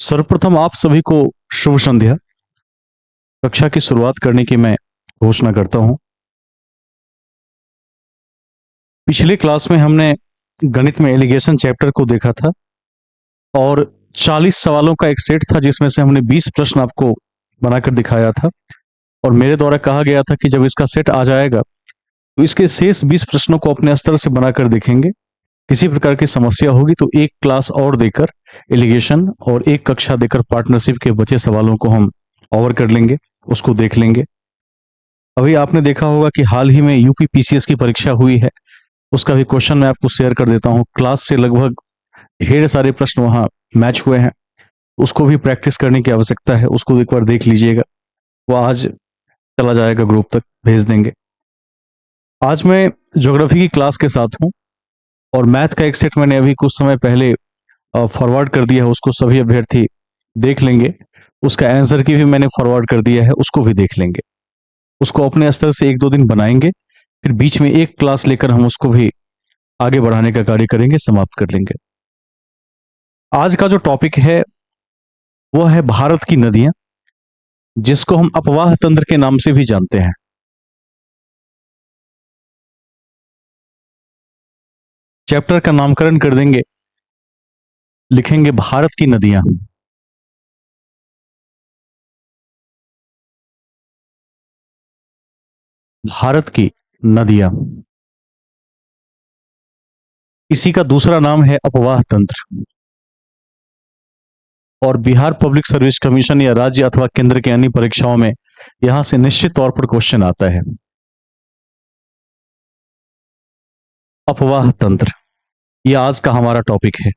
सर्वप्रथम आप सभी को शुभ संध्या। कक्षा की शुरुआत करने की मैं घोषणा करता हूं। पिछले क्लास में हमने गणित में एलिगेशन चैप्टर को देखा था और 40 सवालों का एक सेट था जिसमें से हमने 20 प्रश्न आपको बनाकर दिखाया था और मेरे द्वारा कहा गया था कि जब इसका सेट आ जाएगा तो इसके शेष 20 प्रश्नों को अपने स्तर से बनाकर देखेंगे। किसी प्रकार की समस्या होगी तो एक क्लास और देकर एलिगेशन और एक कक्षा देकर पार्टनरशिप के बचे सवालों को हम ओवर कर लेंगे, उसको देख लेंगे। अभी आपने देखा होगा कि हाल ही में यूपी पीसीएस की परीक्षा हुई है, उसका भी क्वेश्चन मैं आपको शेयर कर देता हूँ। क्लास से लगभग ढेर सारे प्रश्न वहाँ मैच हुए हैं, उसको भी प्रैक्टिस करने की आवश्यकता है, उसको एक बार देख लीजिएगा। वो आज चला जाएगा, ग्रुप तक भेज देंगे। आज मैं ज्योग्राफी की क्लास के साथ हूँ और मैथ का एक सेट मैंने अभी कुछ समय पहले फॉरवर्ड कर दिया है, उसको सभी अभ्यर्थी देख लेंगे। उसका आंसर की भी मैंने फॉरवर्ड कर दिया है, उसको भी देख लेंगे। उसको अपने स्तर से एक दो दिन बनाएंगे, फिर बीच में एक क्लास लेकर हम उसको भी आगे बढ़ाने का कार्य करेंगे, समाप्त कर लेंगे। आज का जो टॉपिक है वो है भारत की नदियां, जिसको हम अपवाह तंत्र के नाम से भी जानते हैं। चैप्टर का नामकरण कर देंगे, लिखेंगे भारत की नदियां। भारत की नदियां, इसी का दूसरा नाम है अपवाह तंत्र। और बिहार पब्लिक सर्विस कमीशन या राज्य अथवा केंद्र की अन्य परीक्षाओं में यहां से निश्चित तौर पर क्वेश्चन आता है। अपवाह तंत्र, यह आज का हमारा टॉपिक है।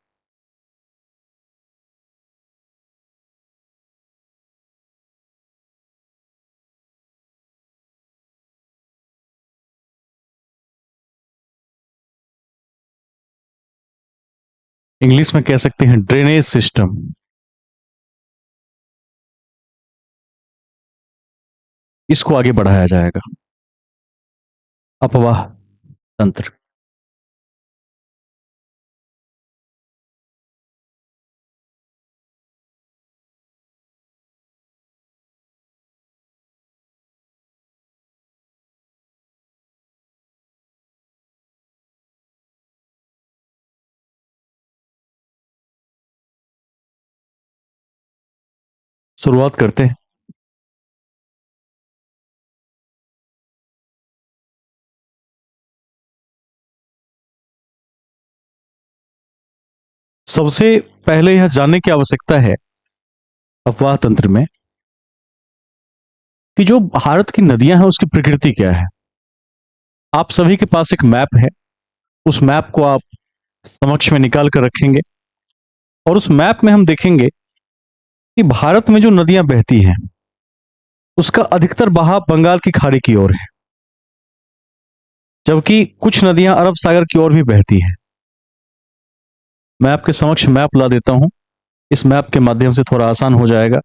इंग्लिश में कह सकते हैं ड्रेनेज सिस्टम। इसको आगे बढ़ाया जाएगा, अपवाह तंत्र। शुरुआत करते हैं। सबसे पहले यह जानने की आवश्यकता है अफवाह तंत्र में कि जो भारत की नदियां हैं उसकी प्रकृति क्या है। आप सभी के पास एक मैप है, उस मैप को आप समक्ष में निकाल कर रखेंगे और उस मैप में हम देखेंगे कि भारत में जो नदियां बहती हैं उसका अधिकतर बहाव बंगाल की खाड़ी की ओर है, जबकि कुछ नदियां अरब सागर की ओर भी बहती हैं। मैं आपके समक्ष मैप ला देता हूं, इस मैप के माध्यम से थोड़ा आसान हो जाएगा।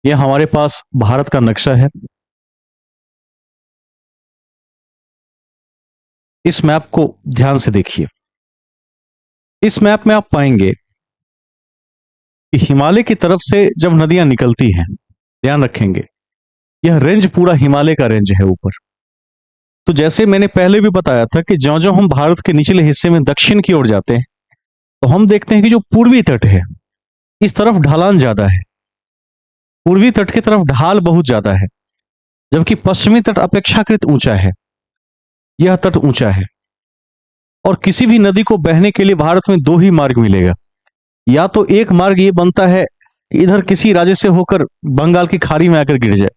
यह हमारे पास भारत का नक्शा है। इस मैप को ध्यान से देखिए। इस मैप में आप पाएंगे कि हिमालय की तरफ से जब नदियां निकलती हैं, ध्यान रखेंगे यह रेंज पूरा हिमालय का रेंज है ऊपर। तो जैसे मैंने पहले भी बताया था कि ज्यो ज्यो हम भारत के निचले हिस्से में दक्षिण की ओर जाते हैं तो हम देखते हैं कि जो पूर्वी तट है इस तरफ ढलान ज्यादा है, पूर्वी तट की तरफ ढाल बहुत ज्यादा है, जबकि पश्चिमी तट अपेक्षाकृत ऊंचा है। यह तट ऊंचा है और किसी भी नदी को बहने के लिए भारत में दो ही मार्ग मिलेगा। या तो एक मार्ग ये बनता है कि इधर किसी राज्य से होकर बंगाल की खाड़ी में आकर गिर जाए,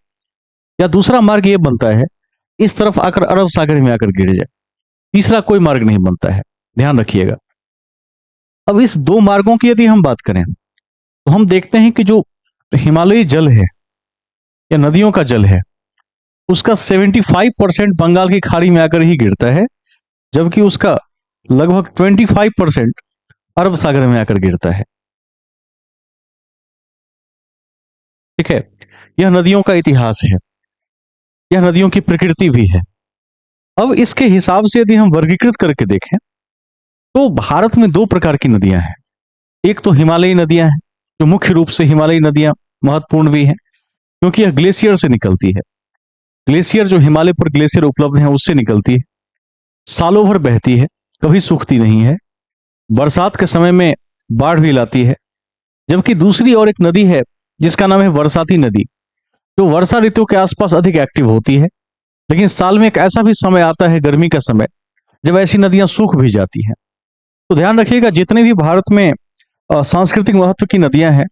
या दूसरा मार्ग ये बनता है इस तरफ आकर अरब सागर में आकर गिर जाए। तीसरा कोई मार्ग नहीं बनता है, ध्यान रखिएगा। अब इस दो मार्गों की यदि हम बात करें तो हम देखते हैं कि जो हिमालयी जल है या नदियों का जल है उसका 75% बंगाल की खाड़ी में आकर ही गिरता है, जबकि उसका लगभग 25% अरब सागर में आकर गिरता है। ठीक है, यह नदियों का इतिहास है, यह नदियों की प्रकृति भी है। अब इसके हिसाब से यदि हम वर्गीकृत करके देखें तो भारत में दो प्रकार की नदियां हैं। एक तो हिमालयी नदियां हैं, जो मुख्य रूप से हिमालयी नदियां महत्वपूर्ण भी हैं क्योंकि यह ग्लेशियर से निकलती है। ग्लेशियर जो हिमालय पर ग्लेशियर उपलब्ध है उससे निकलती है, सालों भर बहती है, कभी सूखती नहीं है, बरसात के समय में बाढ़ भी लाती है। जबकि दूसरी और एक नदी है जिसका नाम है बरसाती नदी, जो वर्षा ऋतु के आसपास अधिक एक्टिव होती है, लेकिन साल में एक ऐसा भी समय आता है, गर्मी का समय, जब ऐसी नदियां सूख भी जाती हैं। तो ध्यान रखिएगा, जितने भी भारत में सांस्कृतिक महत्व की नदियां हैं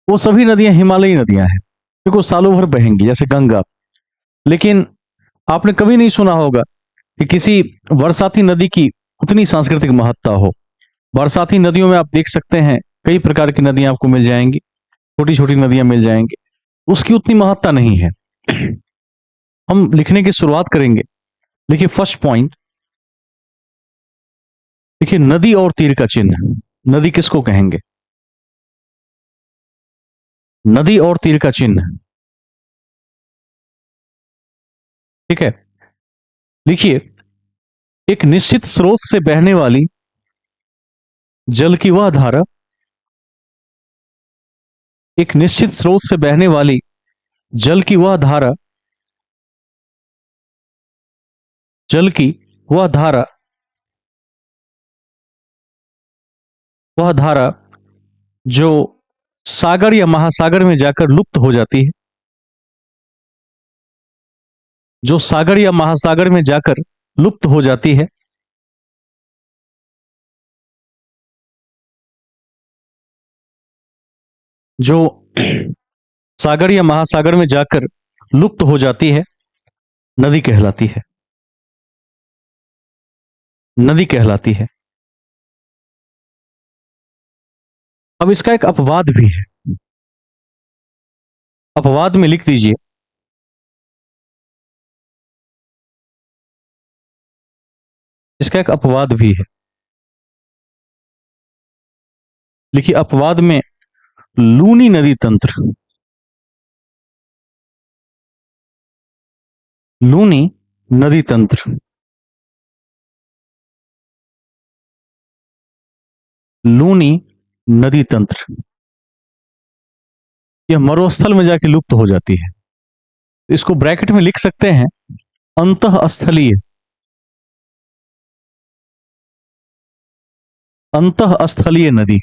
वो सभी नदियां हिमालयी नदियां हैं, क्योंकि वो सालों भर बहेंगी, जैसे गंगा। लेकिन आपने कभी नहीं सुना होगा कि किसी बरसाती नदी की उतनी सांस्कृतिक महत्ता हो। बरसाती नदियों में आप देख सकते हैं कई प्रकार की नदियां आपको मिल जाएंगी, छोटी छोटी नदियां मिल जाएंगी, उसकी उतनी महत्ता नहीं है। हम लिखने की शुरुआत करेंगे। देखिए फर्स्ट पॉइंट, देखिए नदी और तीर का चिन्ह। नदी किसको कहेंगे? नदी और तीर का चिन्ह, ठीक है। लिखिए, एक निश्चित स्रोत से बहने वाली जल की वह धारा, एक निश्चित स्रोत से बहने वाली जल की वह धारा, जल की वह धारा, वह धारा जो सागर या महासागर में जाकर लुप्त हो जाती है, जो सागर या महासागर में जाकर लुप्त हो जाती है, जो सागर या महासागर में जाकर लुप्त हो जाती है, नदी कहलाती है। नदी कहलाती है। अब इसका एक अपवाद भी है। अपवाद में लिख दीजिए, इसका एक अपवाद भी है। लिखिए अपवाद में, लूनी नदी तंत्र। लूनी नदी तंत्र, लूनी नदी तंत्र, यह मरुस्थल में जाके लुप्त हो जाती है। इसको ब्रैकेट में लिख सकते हैं, अंतःस्थलीय, अंतःस्थलीय नदी,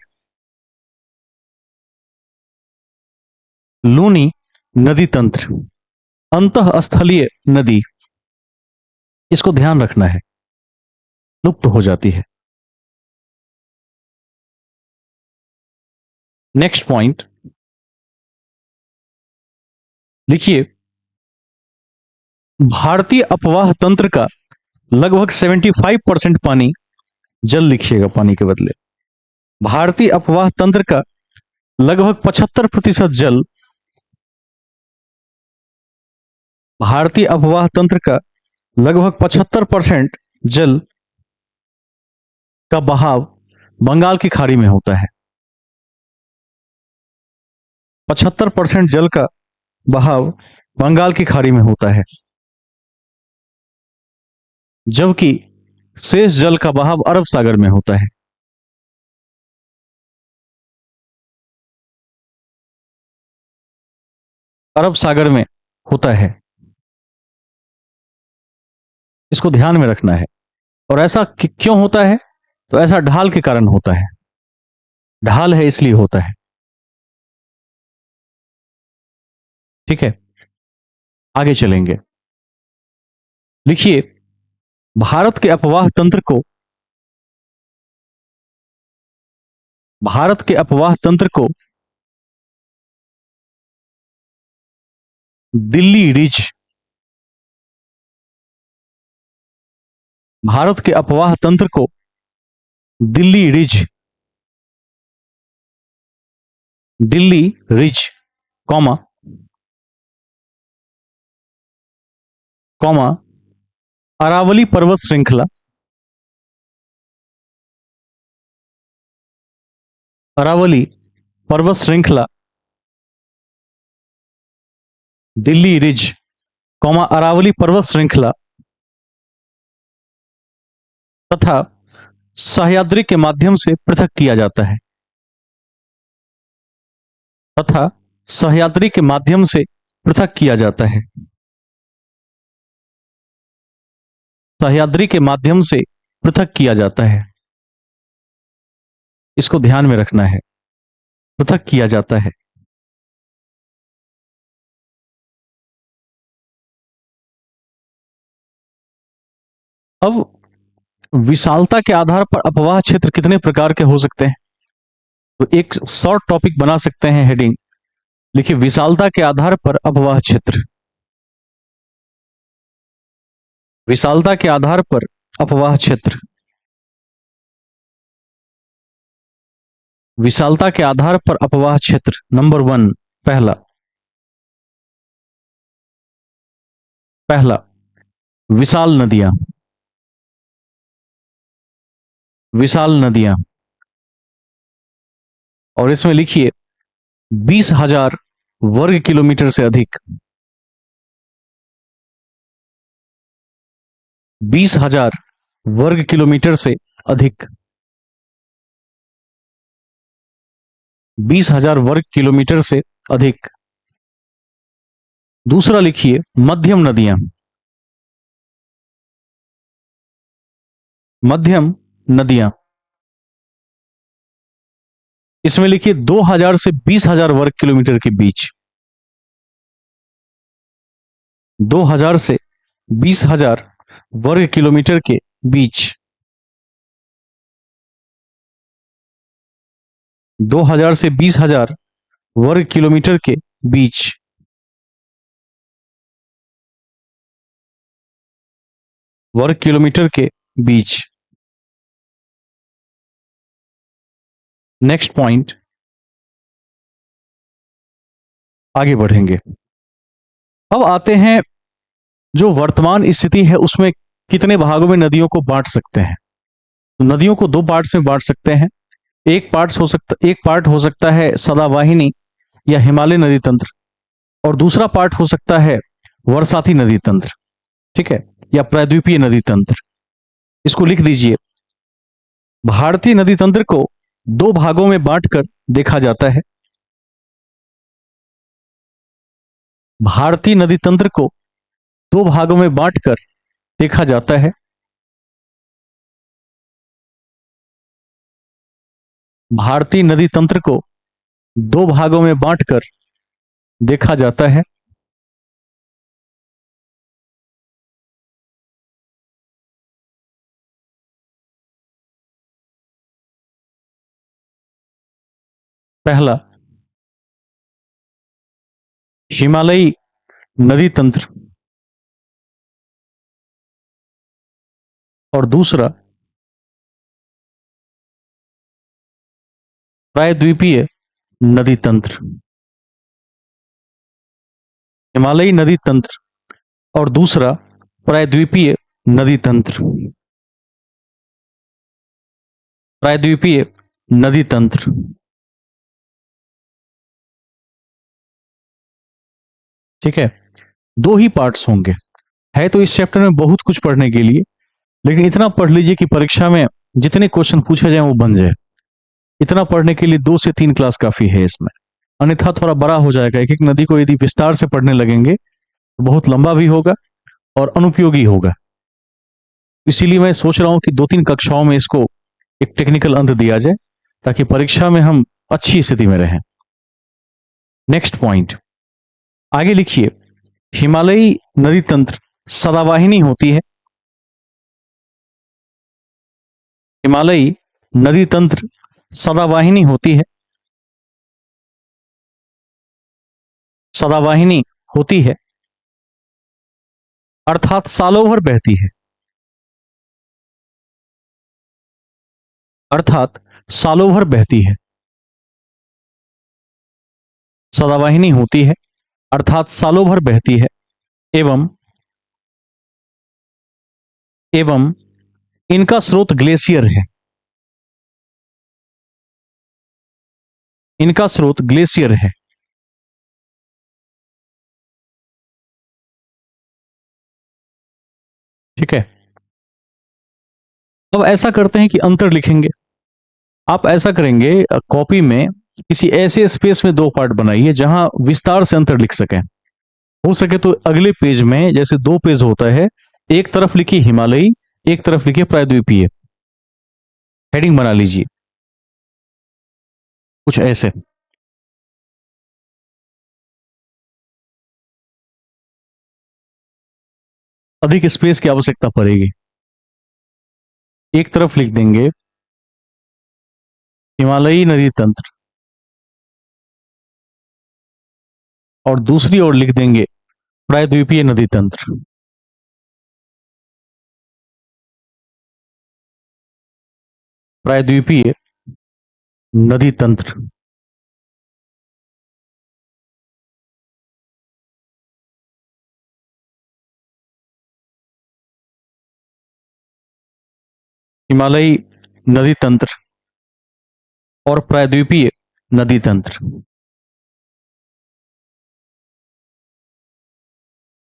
लूनी नदी तंत्र, अंतःस्थलीय नदी, इसको ध्यान रखना है, लुप्त हो जाती है। नेक्स्ट पॉइंट लिखिए, भारतीय अपवाह तंत्र का लगभग 75% पानी, जल लिखिएगा पानी के बदले, भारतीय अपवाह तंत्र का लगभग 75% जल, भारतीय अपवाह तंत्र का लगभग 75% जल का बहाव बंगाल की खाड़ी में होता है। 75% जल का बहाव बंगाल की खाड़ी में होता है, जबकि शेष जल का बहाव अरब सागर में होता है। अरब सागर में होता है, इसको ध्यान में रखना है। और ऐसा क्यों होता है? तो ऐसा ढाल के कारण होता है, ढाल है इसलिए होता है। ठीक है, आगे चलेंगे। लिखिए, भारत के अपवाह तंत्र को, भारत के अपवाह तंत्र को दिल्ली रिज, भारत के अपवाह तंत्र को Delhi Ridge, Delhi Ridge, comma comma Aravalli पर्वत श्रृंखला, अरावली पर्वत श्रृंखला, दिल्ली रिज, कॉमा अरावली पर्वत श्रृंखला तथा सह्याद्री के माध्यम से पृथक किया जाता है। तथा सह्याद्री के माध्यम से पृथक किया जाता है। सह्याद्री के माध्यम से पृथक किया जाता है। इसको ध्यान में रखना है, पृथक किया जाता है। अब विशालता के आधार पर अपवाह क्षेत्र कितने प्रकार के हो सकते हैं? तो एक शॉर्ट टॉपिक बना सकते हैं, हेडिंग लिखिए, विशालता के आधार पर अपवाह क्षेत्र। विशालता के आधार पर अपवाह क्षेत्र। विशालता के आधार पर अपवाह क्षेत्र नंबर 1, पहला पहला विशाल नदियां। विशाल नदियां, और इसमें लिखिए 20,000 वर्ग किलोमीटर से अधिक। 20,000 वर्ग किलोमीटर से अधिक। 20,000 वर्ग किलोमीटर से अधिक। दूसरा लिखिए मध्यम नदियां। मध्यम नदियां, इसमें लिखिए 2,000 से 20,000 वर्ग किलोमीटर के बीच। 2,000 से 20,000 वर्ग किलोमीटर के बीच। 2,000 से 20,000 वर्ग किलोमीटर के बीच। वर्ग किलोमीटर के बीच। नेक्स्ट पॉइंट, आगे बढ़ेंगे। अब आते हैं, जो वर्तमान स्थिति है उसमें कितने भागों में नदियों को बांट सकते हैं? तो नदियों को 2 पार्ट्स में बांट सकते हैं। एक पार्ट हो सकता है सदावाहिनी या हिमालय नदी तंत्र, और दूसरा पार्ट हो सकता है वर्षाती नदी तंत्र, ठीक है, या प्रायद्वीपीय नदी तंत्र। इसको लिख दीजिए। भारतीय नदी तंत्र को 2 भागों में बांटकर देखा जाता है। भारतीय नदी तंत्र को 2 भागों में बांटकर देखा जाता है। भारतीय नदी तंत्र को 2 भागों में बांटकर देखा जाता है। पहला हिमालयी नदी तंत्र, और दूसरा प्रायद्वीपीय नदी तंत्र। हिमालयी नदी तंत्र और दूसरा प्रायद्वीपीय नदी तंत्र। प्रायद्वीपीय नदी तंत्र, ठीक है। 2 ही पार्ट्स होंगे। है तो इस चैप्टर में बहुत कुछ पढ़ने के लिए, लेकिन इतना पढ़ लीजिए कि परीक्षा में जितने क्वेश्चन पूछे जाए वो बन जाए। इतना पढ़ने के लिए 2 से 3 क्लास काफी है इसमें, अन्यथा थोड़ा बड़ा हो जाएगा। एक एक नदी को यदि विस्तार से पढ़ने लगेंगे तो बहुत लंबा भी होगा और अनुपयोगी होगा। इसीलिए मैं सोच रहा हूं कि 2-3 कक्षाओं में इसको एक टेक्निकल अंत दिया जाए, ताकि परीक्षा में हम अच्छी स्थिति में रहें। नेक्स्ट पॉइंट, आगे लिखिए, हिमालयी नदी तंत्र सदावाहिनी होती है। हिमालयी नदी तंत्र सदावाहिनी होती है। सदावाहिनी होती है, अर्थात सालों भर बहती है। अर्थात सालों भर बहती है। सदावाहिनी होती है, अर्थात सालों भर बहती है। एवं एवं इनका स्रोत ग्लेशियर है। इनका स्रोत ग्लेशियर है। ठीक है। अब ऐसा करते हैं कि अंतर लिखेंगे। आप ऐसा करेंगे, कॉपी में किसी ऐसे स्पेस में दो पार्ट बनाइए जहां विस्तार से अंतर लिख सकें। हो सके तो अगले पेज में, जैसे दो पेज होता है, एक तरफ लिखिए हिमालयी, एक तरफ लिखिए प्रायद्वीपीय। हेडिंग बना लीजिए कुछ ऐसे। अधिक स्पेस की आवश्यकता पड़ेगी। एक तरफ लिख देंगे हिमालयी नदी तंत्र और दूसरी ओर लिख देंगे प्रायद्वीपीय नदी तंत्र। प्रायद्वीपीय नदी तंत्र। हिमालयी नदी तंत्र और प्रायद्वीपीय नदी तंत्र।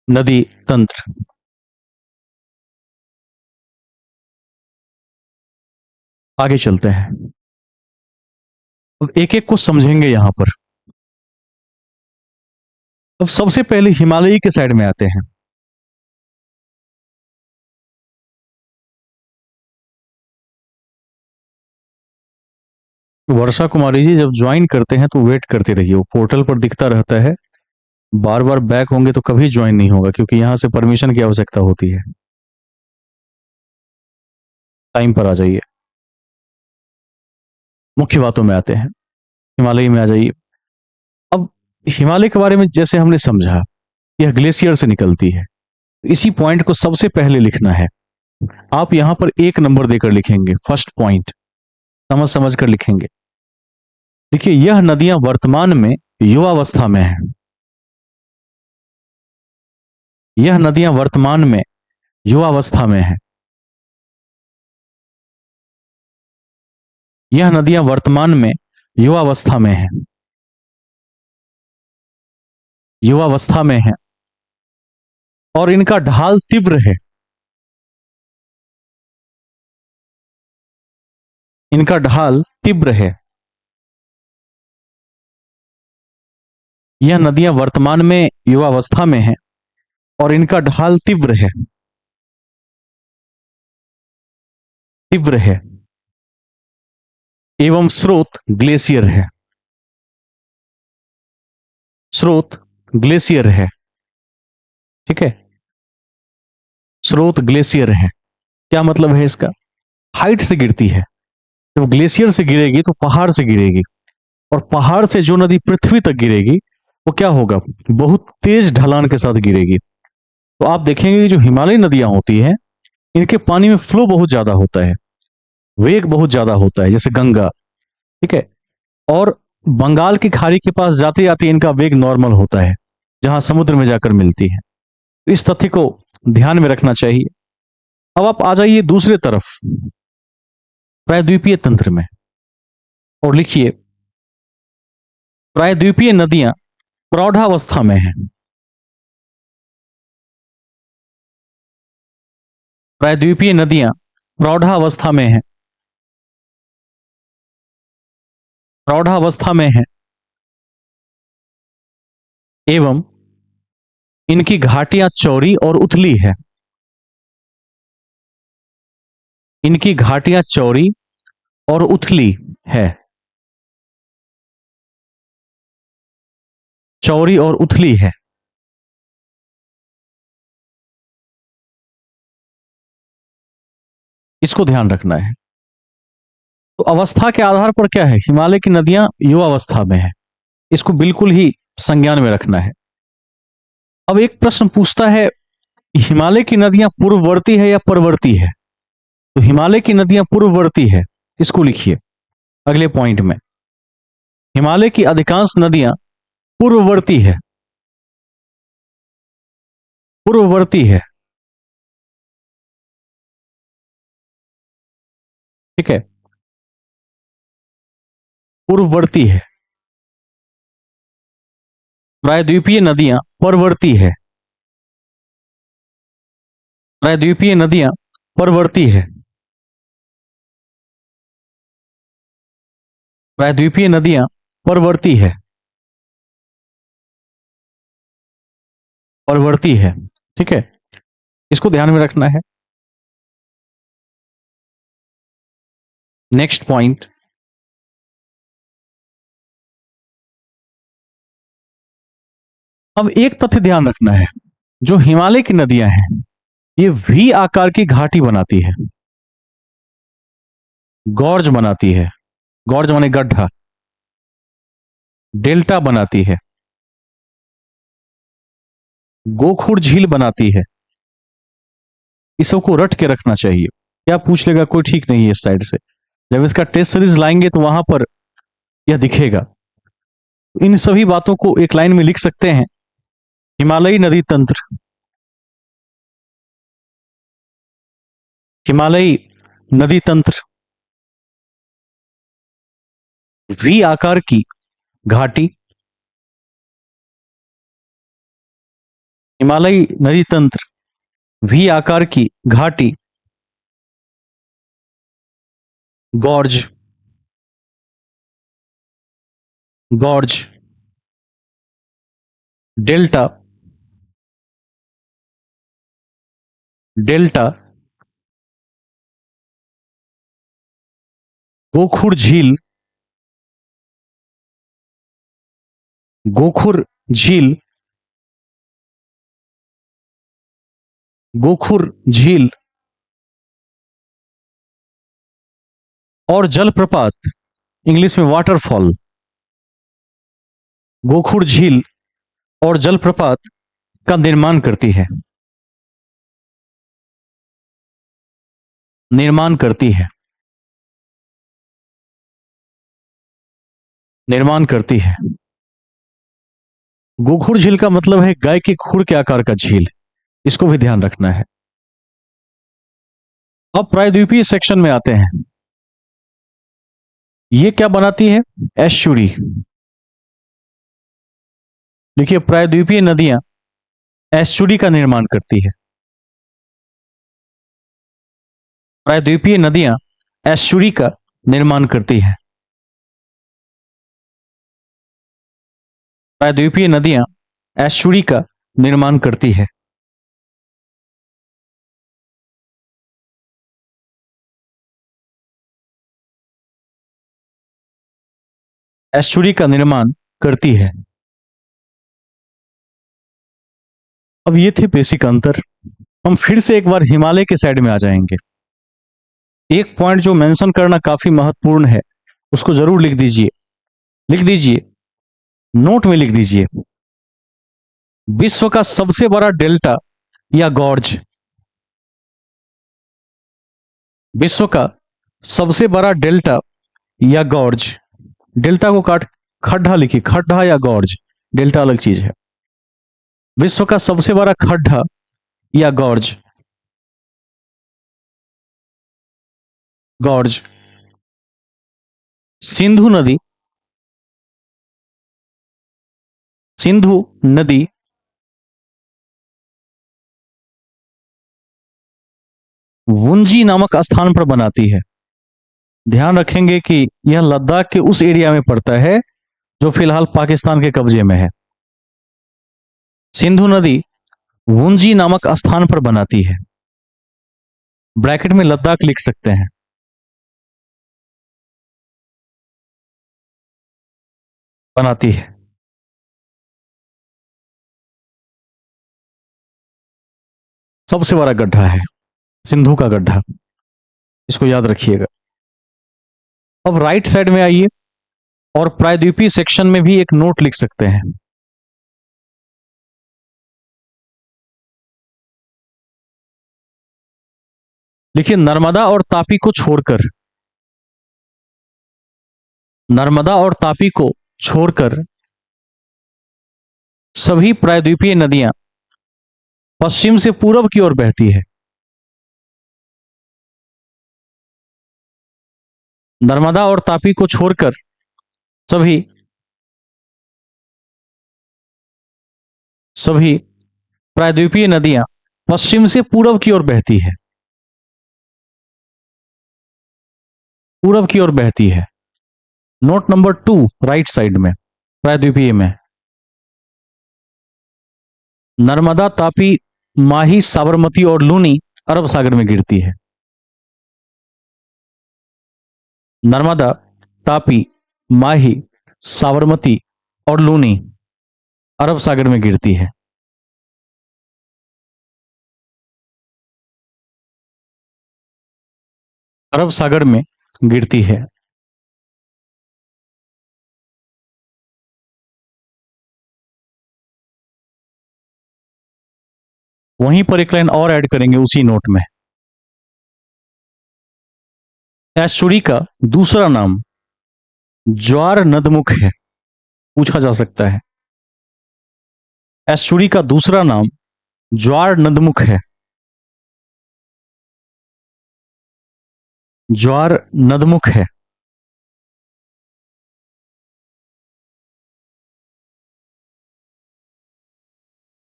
नदी तंत्र। आगे चलते हैं। अब एक एक को समझेंगे यहां पर। अब सबसे पहले हिमालयी के साइड में आते हैं। वर्षा कुमारी जी जब ज्वाइन करते हैं तो वेट करते रहिए, वो पोर्टल पर दिखता रहता है। बार बार बैक होंगे तो कभी ज्वाइन नहीं होगा, क्योंकि यहां से परमिशन की आवश्यकता होती है। टाइम पर आ जाइए। मुख्य बातों में आते हैं। हिमालय में आ जाइए। अब हिमालय के बारे में जैसे हमने समझा, यह ग्लेशियर से निकलती है। इसी पॉइंट को सबसे पहले लिखना है। आप यहां पर एक नंबर देकर लिखेंगे, फर्स्ट पॉइंट समझ समझ कर लिखेंगे। देखिए, यह नदियां वर्तमान में युवावस्था में हैं। यह नदियां वर्तमान में युवावस्था में हैं। यह नदियां वर्तमान में युवावस्था में हैं। युवावस्था में हैं और इनका ढाल तीव्र है। इनका ढाल तीव्र है। यह नदियां वर्तमान में युवावस्था में हैं और इनका ढाल तीव्र है। तीव्र है एवं स्रोत ग्लेशियर है। स्रोत ग्लेशियर है। ठीक है। स्रोत ग्लेशियर है। क्या मतलब है इसका? हाइट से गिरती है। जब ग्लेशियर से गिरेगी तो पहाड़ से गिरेगी, और पहाड़ से जो नदी पृथ्वी तक गिरेगी वो क्या होगा? बहुत तेज ढलान के साथ गिरेगी। तो आप देखेंगे कि जो हिमालयी नदियां होती हैं, इनके पानी में फ्लो बहुत ज्यादा होता है, वेग बहुत ज्यादा होता है, जैसे गंगा। ठीक है। और बंगाल की खाड़ी के पास जाते जाते इनका वेग नॉर्मल होता है, जहां समुद्र में जाकर मिलती है। तो इस तथ्य को ध्यान में रखना चाहिए। अब आप आ जाइए दूसरे तरफ, प्रायद्वीपीय तंत्र में, और लिखिए प्रायद्वीपीय नदियां प्रौढ़ावस्था में हैं। प्रायद्वीपीय नदियां प्रौढ़ावस्था में हैं। प्रौढ़ावस्था में हैं एवं इनकी घाटियां चौड़ी और उथली है। इनकी घाटियां चौड़ी और उथली है। चौड़ी और उथली है। इसको ध्यान रखना है। तो अवस्था के आधार पर क्या है? हिमालय की नदियां युवावस्था में है। इसको बिल्कुल ही संज्ञान में रखना है। अब एक प्रश्न पूछता है, हिमालय की नदियां पूर्ववर्ती है या परवर्ती है? तो हिमालय की नदियां पूर्ववर्ती है। इसको लिखिए अगले पॉइंट में। हिमालय की अधिकांश नदियां पूर्ववर्ती है। पूर्ववर्ती है। ठीक है। पूर्ववर्ती है। प्रायद्वीपीय नदियां परवर्ती है। प्रायद्वीपीय नदियां परवर्ती है। प्रायद्वीपीय नदियां परवर्ती है, परवर्ती है। ठीक है, इसको ध्यान में रखना है। नेक्स्ट पॉइंट, अब एक तथ्य ध्यान रखना है, जो हिमालय की नदियां हैं ये वी आकार की घाटी बनाती है, गॉर्ज बनाती है, गॉर्ज माने गड्ढा, डेल्टा बनाती है, गोखुर झील बनाती है। इस सबको रट के रखना चाहिए। क्या पूछ लेगा कोई ठीक नहीं है इस साइड से, जब इसका टेस्ट सीरीज लाएंगे तो वहां पर यह दिखेगा। इन सभी बातों को एक लाइन में लिख सकते हैं। हिमालयी नदी तंत्र, हिमालयी नदी तंत्र वी आकार की घाटी, हिमालयी नदी तंत्र वी आकार की घाटी, गॉर्ज, गॉर्ज, डेल्टा, डेल्टा, गोखुर झील, गोखुर झील, गोखुर झील और जलप्रपात, इंग्लिश में वाटरफॉल, गोखुर झील और जलप्रपात का निर्माण करती है, निर्माण करती है, निर्माण करती है। गोखुर झील का मतलब है गाय के खुर के आकार का झील, इसको भी ध्यान रखना है। अब प्रायद्वीपीय सेक्शन में आते हैं। ये क्या बनाती है? एस्चुरी। देखिए, प्रायद्वीपीय नदियां एस्चुरी का निर्माण करती है, प्रायद्वीपीय नदियां एस्चुरी का निर्माण करती है, प्रायद्वीपीय नदियां एस्चुरी का निर्माण करती है। एस्चुरी का निर्माण करती है। अब ये थे बेसिक अंतर। हम फिर से एक बार हिमालय के साइड में आ जाएंगे। एक पॉइंट जो मेंशन करना काफी महत्वपूर्ण है, उसको जरूर लिख दीजिए, लिख दीजिए, नोट में लिख दीजिए। विश्व का सबसे बड़ा डेल्टा या गॉर्ज, विश्व का सबसे बड़ा डेल्टा या गॉर्ज, डेल्टा को काट खड्डा लिखिए, खड्डा या गॉर्ज, डेल्टा अलग चीज है। विश्व का सबसे बड़ा खड्डा या गॉर्ज, गॉर्ज सिंधु नदी, सिंधु नदी वुंजी नामक स्थान पर बनाती है। ध्यान रखेंगे कि यह लद्दाख के उस एरिया में पड़ता है जो फिलहाल पाकिस्तान के कब्जे में है। सिंधु नदी वुंजी नामक स्थान पर बनाती है, ब्रैकेट में लद्दाख लिख सकते हैं। बनाती है, सबसे बड़ा गड्ढा है सिंधु का गड्ढा, इसको याद रखिएगा। अब राइट साइड में आइए और प्रायद्वीपीय सेक्शन में भी एक नोट लिख सकते हैं। देखिए, नर्मदा और तापी को छोड़कर, नर्मदा और तापी को छोड़कर सभी प्रायद्वीपीय नदियां पश्चिम से पूर्व की ओर बहती है। नर्मदा और तापी को छोड़कर सभी सभी प्रायद्वीपीय नदियां पश्चिम से पूर्व की ओर बहती है, पूर्व की ओर बहती है। नोट नंबर 2 राइट साइड में प्रायद्वीपीय में नर्मदा, तापी, माही, साबरमती और लूनी अरब सागर में गिरती है। नर्मदा, तापी, माही, साबरमती और लूनी अरब सागर में गिरती है। अरब सागर में गिरती है। वहीं पर एक लाइन और ऐड करेंगे उसी नोट में। एस्चुरी का दूसरा नाम ज्वार नदमुख है, पूछा जा सकता है। एस्चुरी का दूसरा नाम ज्वार नदमुख है। ज्वार नदमुख है।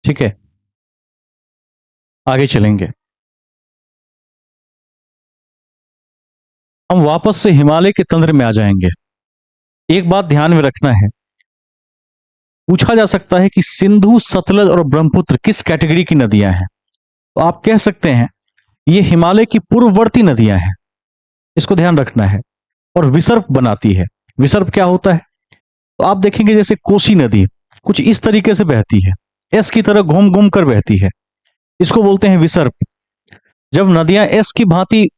ठीक है, आगे चलेंगे। हम वापस से हिमालय के तंत्र में आ जाएंगे। एक बात ध्यान में रखना है, पूछा जा सकता है कि सिंधु, सतलज और ब्रह्मपुत्र किस कैटेगरी की नदियां हैं। तो आप कह सकते हैं ये हिमालय की पूर्ववर्ती नदियां हैं, इसको ध्यान रखना है, और विसर्प बनाती है। विसर्प क्या होता है? तो आप देखेंगे जैसे कोसी नदी कुछ इस तरीके से बहती है, एस की तरह घूम घूम कर बहती है, इसको बोलते हैं विसर्प। जब नदियां एस की भांति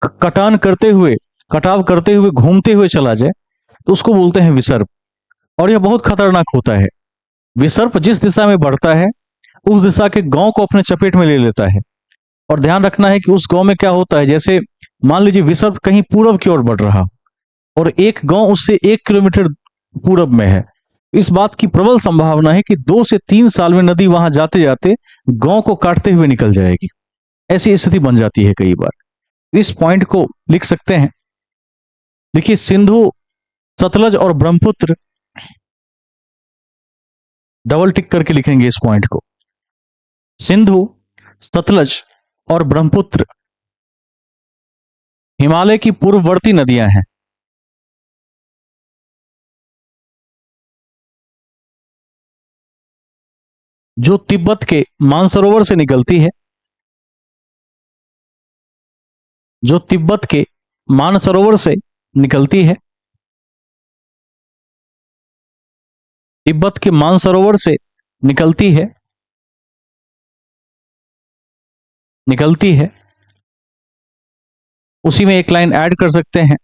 कटान करते हुए, कटाव करते हुए, घूमते हुए चला जाए तो उसको बोलते हैं विसर्प, और यह बहुत खतरनाक होता है। विसर्प जिस दिशा में बढ़ता है उस दिशा के गांव को अपने चपेट में ले लेता है। और ध्यान रखना है कि उस गांव में क्या होता है, जैसे मान लीजिए विसर्प कहीं पूरब की ओर बढ़ रहा और एक गांव उससे 1 किलोमीटर पूरब में है, इस बात की प्रबल संभावना है कि 2 से 3 साल में नदी वहां जाते जाते गांव को काटते हुए निकल जाएगी। ऐसी स्थिति बन जाती है कई बार। इस पॉइंट को लिख सकते हैं। देखिए, सिंधु, सतलज और ब्रह्मपुत्र, डबल टिक करके लिखेंगे इस पॉइंट को। सिंधु, सतलज और ब्रह्मपुत्र हिमालय की पूर्ववर्ती नदियां हैं। जो तिब्बत के मानसरोवर से निकलती है, जो तिब्बत के मानसरोवर से निकलती है, तिब्बत के मानसरोवर से निकलती है, निकलती है। उसी में एक लाइन ऐड कर सकते हैं,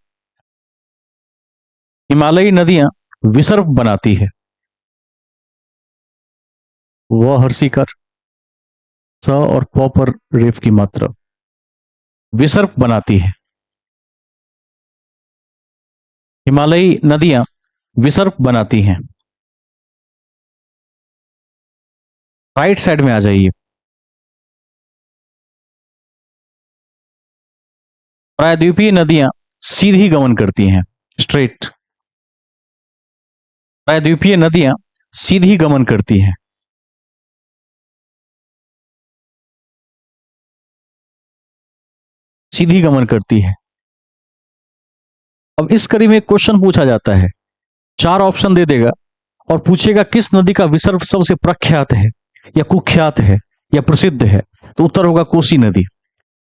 हिमालयी नदियां विसर्प बनाती है। वह हर्षिकर स और प पर रेफ की मात्रा, विसर्प बनाती है। हिमालयी नदियां विसर्प बनाती हैं। राइट साइड में आ जाइए। प्रायद्वीपीय नदियां सीधी गमन करती हैं, स्ट्रेट। प्रायद्वीपीय नदियां सीधी गमन करती हैं। सीधी गमन करती है। अब इस कड़ी में एक क्वेश्चन पूछा जाता है, 4 ऑप्शन दे देगा और पूछेगा किस नदी का विसर्प सबसे प्रख्यात है या कुख्यात है या प्रसिद्ध है। तो उत्तर होगा कोसी नदी।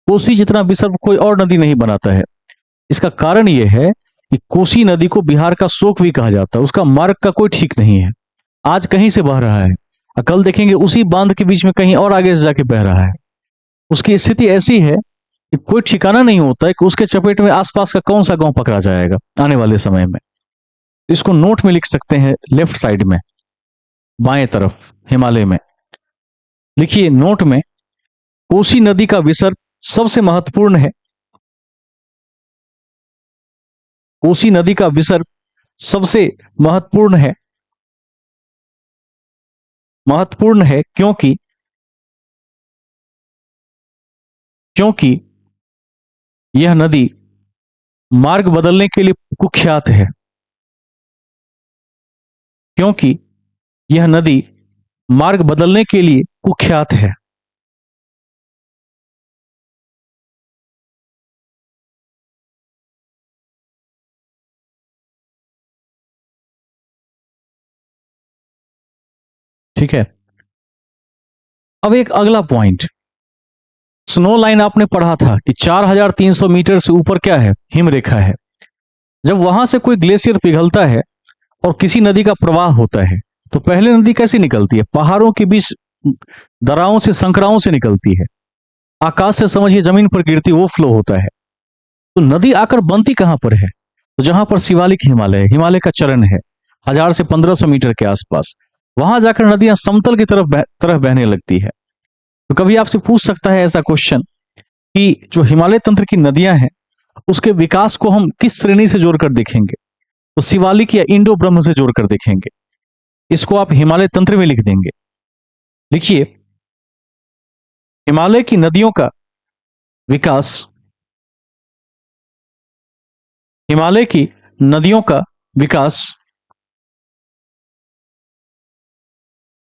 कोसी जितना विसर्प कोई और नदी नहीं बनाता है। इसका कारण यह है कि कोसी नदी को बिहार का शोक भी कहा जाता है। उसका मार्ग का कोई ठीक नहीं है, आज कहीं से बह रहा है, कल देखेंगे उसी बांध के बीच में कहीं और आगे से जाके बह रहा है। उसकी स्थिति ऐसी है कि कोई ठिकाना नहीं होता है कि उसके चपेट में आसपास का कौन सा गांव पकड़ा जाएगा आने वाले समय में। इसको नोट में लिख सकते हैं, लेफ्ट साइड में बाएं तरफ हिमालय में लिखिए नोट में, कोसी नदी का विसर्प सबसे महत्वपूर्ण है। कोसी नदी का विसर्प सबसे महत्वपूर्ण है। महत्वपूर्ण है क्योंकि क्योंकि यह नदी मार्ग बदलने के लिए कुख्यात है। क्योंकि यह नदी मार्ग बदलने के लिए कुख्यात है। ठीक है। अब एक अगला पॉइंट, स्नो लाइन आपने पढ़ा था कि 4300 मीटर से ऊपर क्या है, हिम रेखा है। जब वहां से कोई ग्लेशियर पिघलता है और किसी नदी का प्रवाह होता है, तो पहले नदी कैसे निकलती है, पहाड़ों के बीच दरारों से, संकराओं से निकलती है, आकाश से समझिए जमीन पर गिरती, वो फ्लो होता है। तो नदी आकर बनती कहां पर है, तो जहां पर शिवालिक हिमालय है, हिमालय का चरण है 1000 से 1500 मीटर के आसपास, वहां जाकर नदियां समतल की तरफ बहने लगती है। तो कभी आपसे पूछ सकता है ऐसा क्वेश्चन कि जो हिमालय तंत्र की नदियां हैं, उसके विकास को हम किस श्रेणी से जोड़कर देखेंगे, तो शिवालिक या इंडो ब्रह्म से जोड़कर देखेंगे। इसको आप हिमालय तंत्र में लिख देंगे। लिखिए, हिमालय की नदियों का विकास, हिमालय की नदियों का विकास,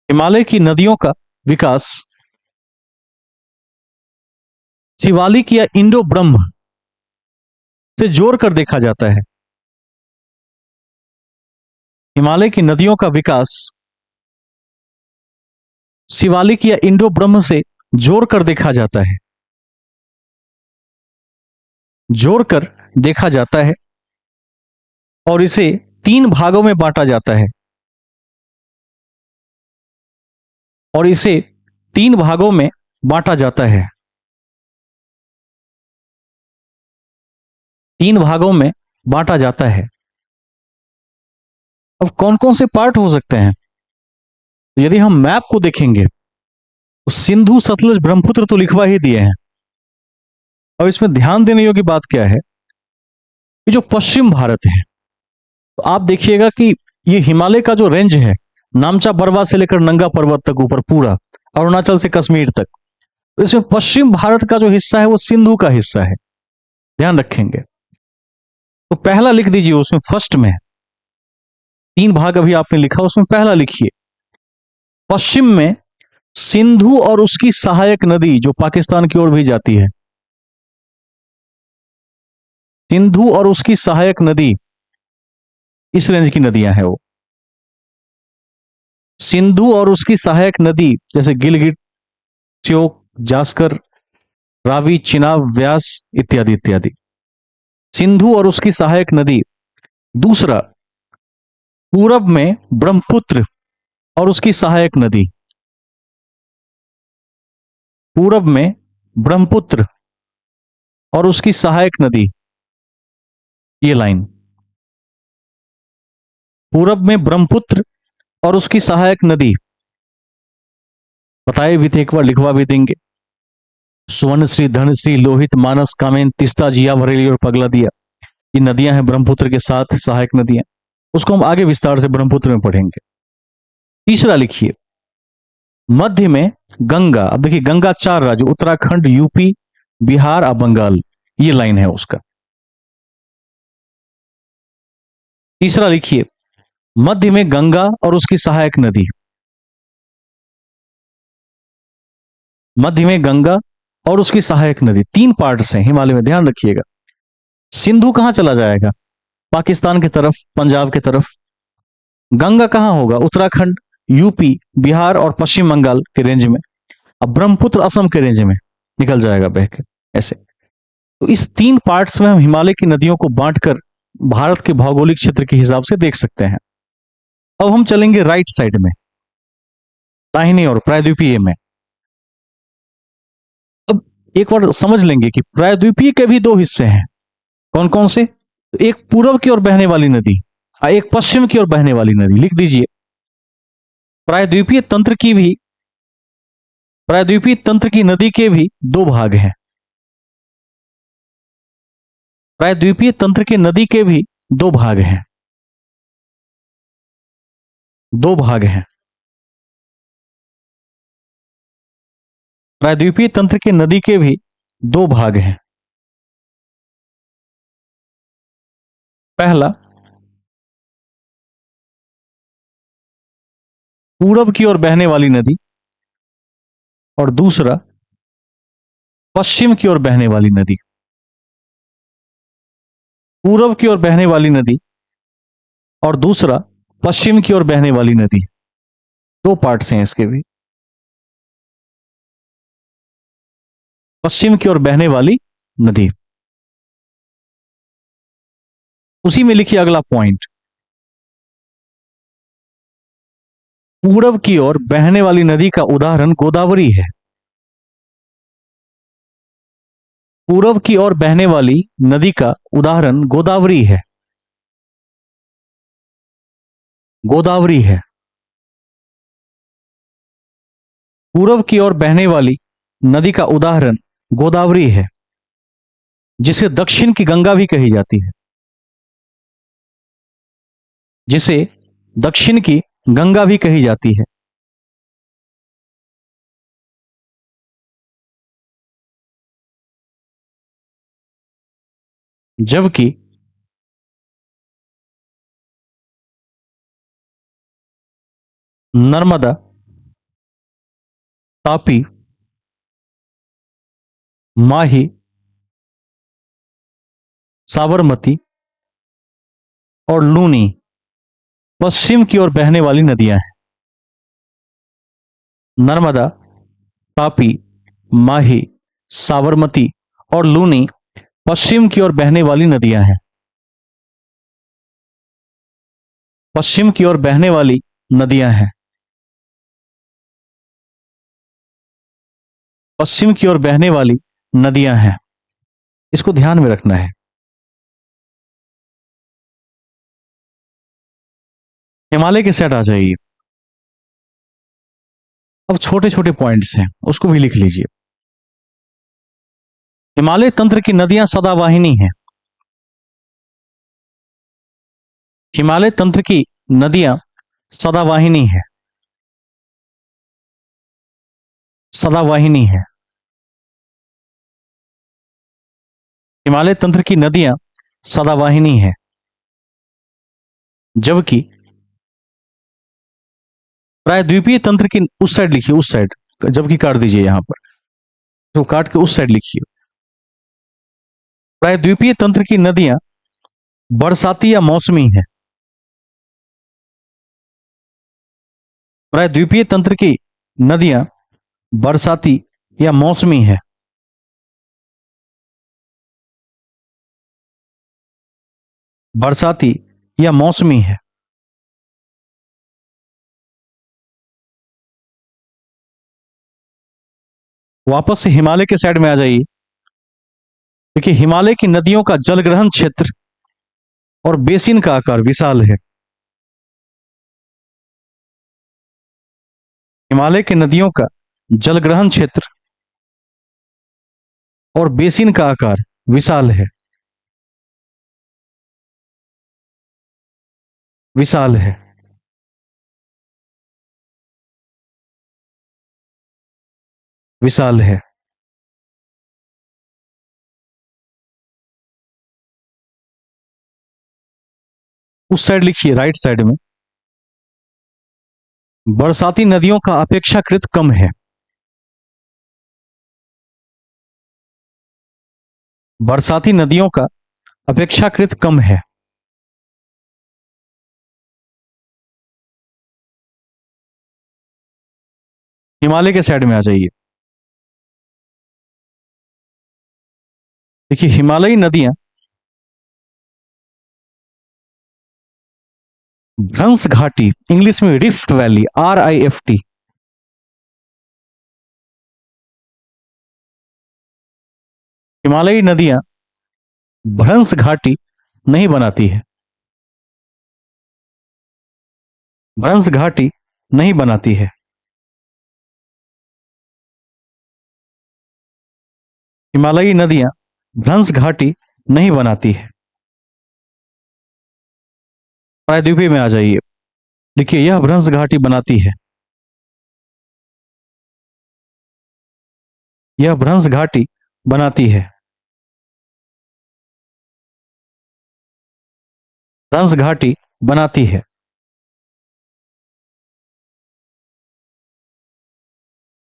हिमालय की नदियों का विकास शिवालिक या इंडो ब्रह्म से जोड़कर देखा जाता है। हिमालय की नदियों का विकास शिवालिक या इंडो ब्रह्म से जोड़कर देखा जाता है, जोड़कर देखा जाता है, और इसे 3 भागों में बांटा जाता है, और इसे 3 भागों में बांटा जाता है, 3 भागों में बांटा जाता है। अब कौन कौन से पार्ट हो सकते हैं, यदि हम मैप को देखेंगे तो सिंधु सतलज ब्रह्मपुत्र तो लिखवा ही दिए हैं। अब इसमें ध्यान देने योग्य बात क्या है, कि जो पश्चिम भारत है, तो आप देखिएगा कि ये हिमालय का जो रेंज है, नामचा बरवा से लेकर नंगा पर्वत तक ऊपर पूरा, अरुणाचल से कश्मीर तक, तो इसमें पश्चिम भारत का जो हिस्सा है वो सिंधु का हिस्सा है, ध्यान रखेंगे। तो पहला लिख दीजिए, उसमें फर्स्ट में 3 भाग अभी आपने लिखा, उसमें पहला लिखिए, पश्चिम में सिंधु और उसकी सहायक नदी जो पाकिस्तान की ओर भी जाती है, सिंधु और उसकी सहायक नदी, इस रेंज की नदियां हैं वो। सिंधु और उसकी सहायक नदी जैसे गिलगित, श्योक, जास्कर, रावी, चिनाब, व्यास इत्यादि इत्यादि। सिंधु और उसकी सहायक नदी। दूसरा, पूरब में ब्रह्मपुत्र और उसकी सहायक नदी, पूरब में ब्रह्मपुत्र और उसकी सहायक नदी, ये लाइन, पूरब में ब्रह्मपुत्र और उसकी सहायक नदी, बताए भी थे, एक बार लिखवा भी देंगे, सुवर्णश्री, धनश्री, लोहित, मानस, कामेन, तिस्ता, जिया, भरेली और पगला दिया, ये नदियां हैं ब्रह्मपुत्र के साथ सहायक नदियां। उसको हम आगे विस्तार से ब्रह्मपुत्र में पढ़ेंगे। तीसरा लिखिए, मध्य में गंगा। अब देखिए, गंगा 4 राज्य, उत्तराखंड, यूपी, बिहार और बंगाल, ये लाइन है उसका। तीसरा लिखिए, मध्य में गंगा और उसकी सहायक नदी, मध्य में गंगा और उसकी सहायक नदी, 3 पार्ट्स हैं हिमालय में, ध्यान रखिएगा। सिंधु कहां चला जाएगा, पाकिस्तान की तरफ, पंजाब की तरफ। गंगा कहां होगा, उत्तराखंड, यूपी, बिहार और पश्चिम बंगाल के रेंज में। अब ब्रह्मपुत्र असम के रेंज में निकल जाएगा बह के, ऐसे। तो इस 3 पार्ट्स में हम हिमालय की नदियों को बांटकर भारत के भौगोलिक क्षेत्र के हिसाब से देख सकते हैं। अब हम चलेंगे राइट साइड में, दाहिनी और प्रायद्वीपीय में। अब एक बार समझ लेंगे कि प्रायद्वीपीय के भी 2 हिस्से हैं। कौन कौन से, एक पूर्व की ओर बहने वाली नदी और एक पश्चिम की ओर बहने वाली नदी। लिख दीजिए, प्रायद्वीपीय तंत्र की भी, प्रायद्वीपीय तंत्र की नदी के भी 2 भाग हैं। प्रायद्वीपीय तंत्र की नदी के भी 2 भाग हैं, 2 भाग हैं। प्रायद्वीपीय तंत्र की नदी के भी 2 भाग हैं। पहला, पूरब की ओर बहने वाली नदी, और दूसरा, पश्चिम की ओर बहने वाली नदी। पूरब की ओर बहने वाली नदी और दूसरा, पश्चिम की ओर बहने वाली नदी। दो पार्ट्स हैं इसके भी। पश्चिम की ओर बहने वाली नदी। उसी में लिखिए अगला पॉइंट, पूरब की ओर बहने वाली नदी का उदाहरण गोदावरी है। पूरब की ओर बहने वाली नदी का उदाहरण गोदावरी है। गोदावरी है। पूरब की ओर बहने वाली नदी का उदाहरण गोदावरी है, जिसे दक्षिण की गंगा भी कही जाती है। जिसे दक्षिण की गंगा भी कही जाती है। जबकि नर्मदा, तापी, माही, साबरमती और लूनी पश्चिम की ओर बहने वाली नदियां हैं। नर्मदा, तापी, माही, साबरमती और लूनी पश्चिम की ओर बहने वाली नदियां हैं। पश्चिम की ओर बहने वाली नदियां हैं। पश्चिम की ओर बहने वाली नदियां हैं। इसको ध्यान में रखना है। हिमालय के साइड आ जाइए। अब छोटे छोटे पॉइंट्स हैं, उसको भी लिख लीजिए। हिमालय तंत्र की नदियां सदावाहिनी हैं। हिमालय तंत्र की नदियां सदावाहिनी है। सदावाहिनी है। हिमालय तंत्र की नदियां सदावाहिनी है। जबकि प्रायद्वीपीय तंत्र की, उस साइड लिखिए, उस साइड, जबकि काट दीजिए यहां पर, तो काट के उस साइड लिखिए। प्रायद्वीपीय तंत्र की नदियां बरसाती या मौसमी है। प्रायद्वीपीय तंत्र की नदियां बरसाती या मौसमी है। बरसाती या मौसमी है। वापस से हिमालय के साइड में आ जाइए। देखिए, हिमालय की नदियों का जलग्रहण क्षेत्र और बेसिन का आकार विशाल है। हिमालय की नदियों का जलग्रहण क्षेत्र और बेसिन का आकार विशाल है। विशाल है। विशाल है। उस साइड लिखिए, राइट साइड में, बरसाती नदियों का अपेक्षाकृत कम है। बरसाती नदियों का अपेक्षाकृत कम है। हिमालय के साइड में आ जाइए। देखिए, हिमालयी नदियां भ्रंश घाटी, इंग्लिश में रिफ्ट वैली, RIFT, हिमालयी नदियां भ्रंश घाटी नहीं बनाती है। भ्रंश घाटी नहीं बनाती है। हिमालयी नदियां भ्रंश घाटी नहीं बनाती है। प्रायद्वीपीय में आ जाइए। देखिए, यह भ्रंश घाटी बनाती है। यह भ्रंश घाटी बनाती है। भ्रंश घाटी बनाती है।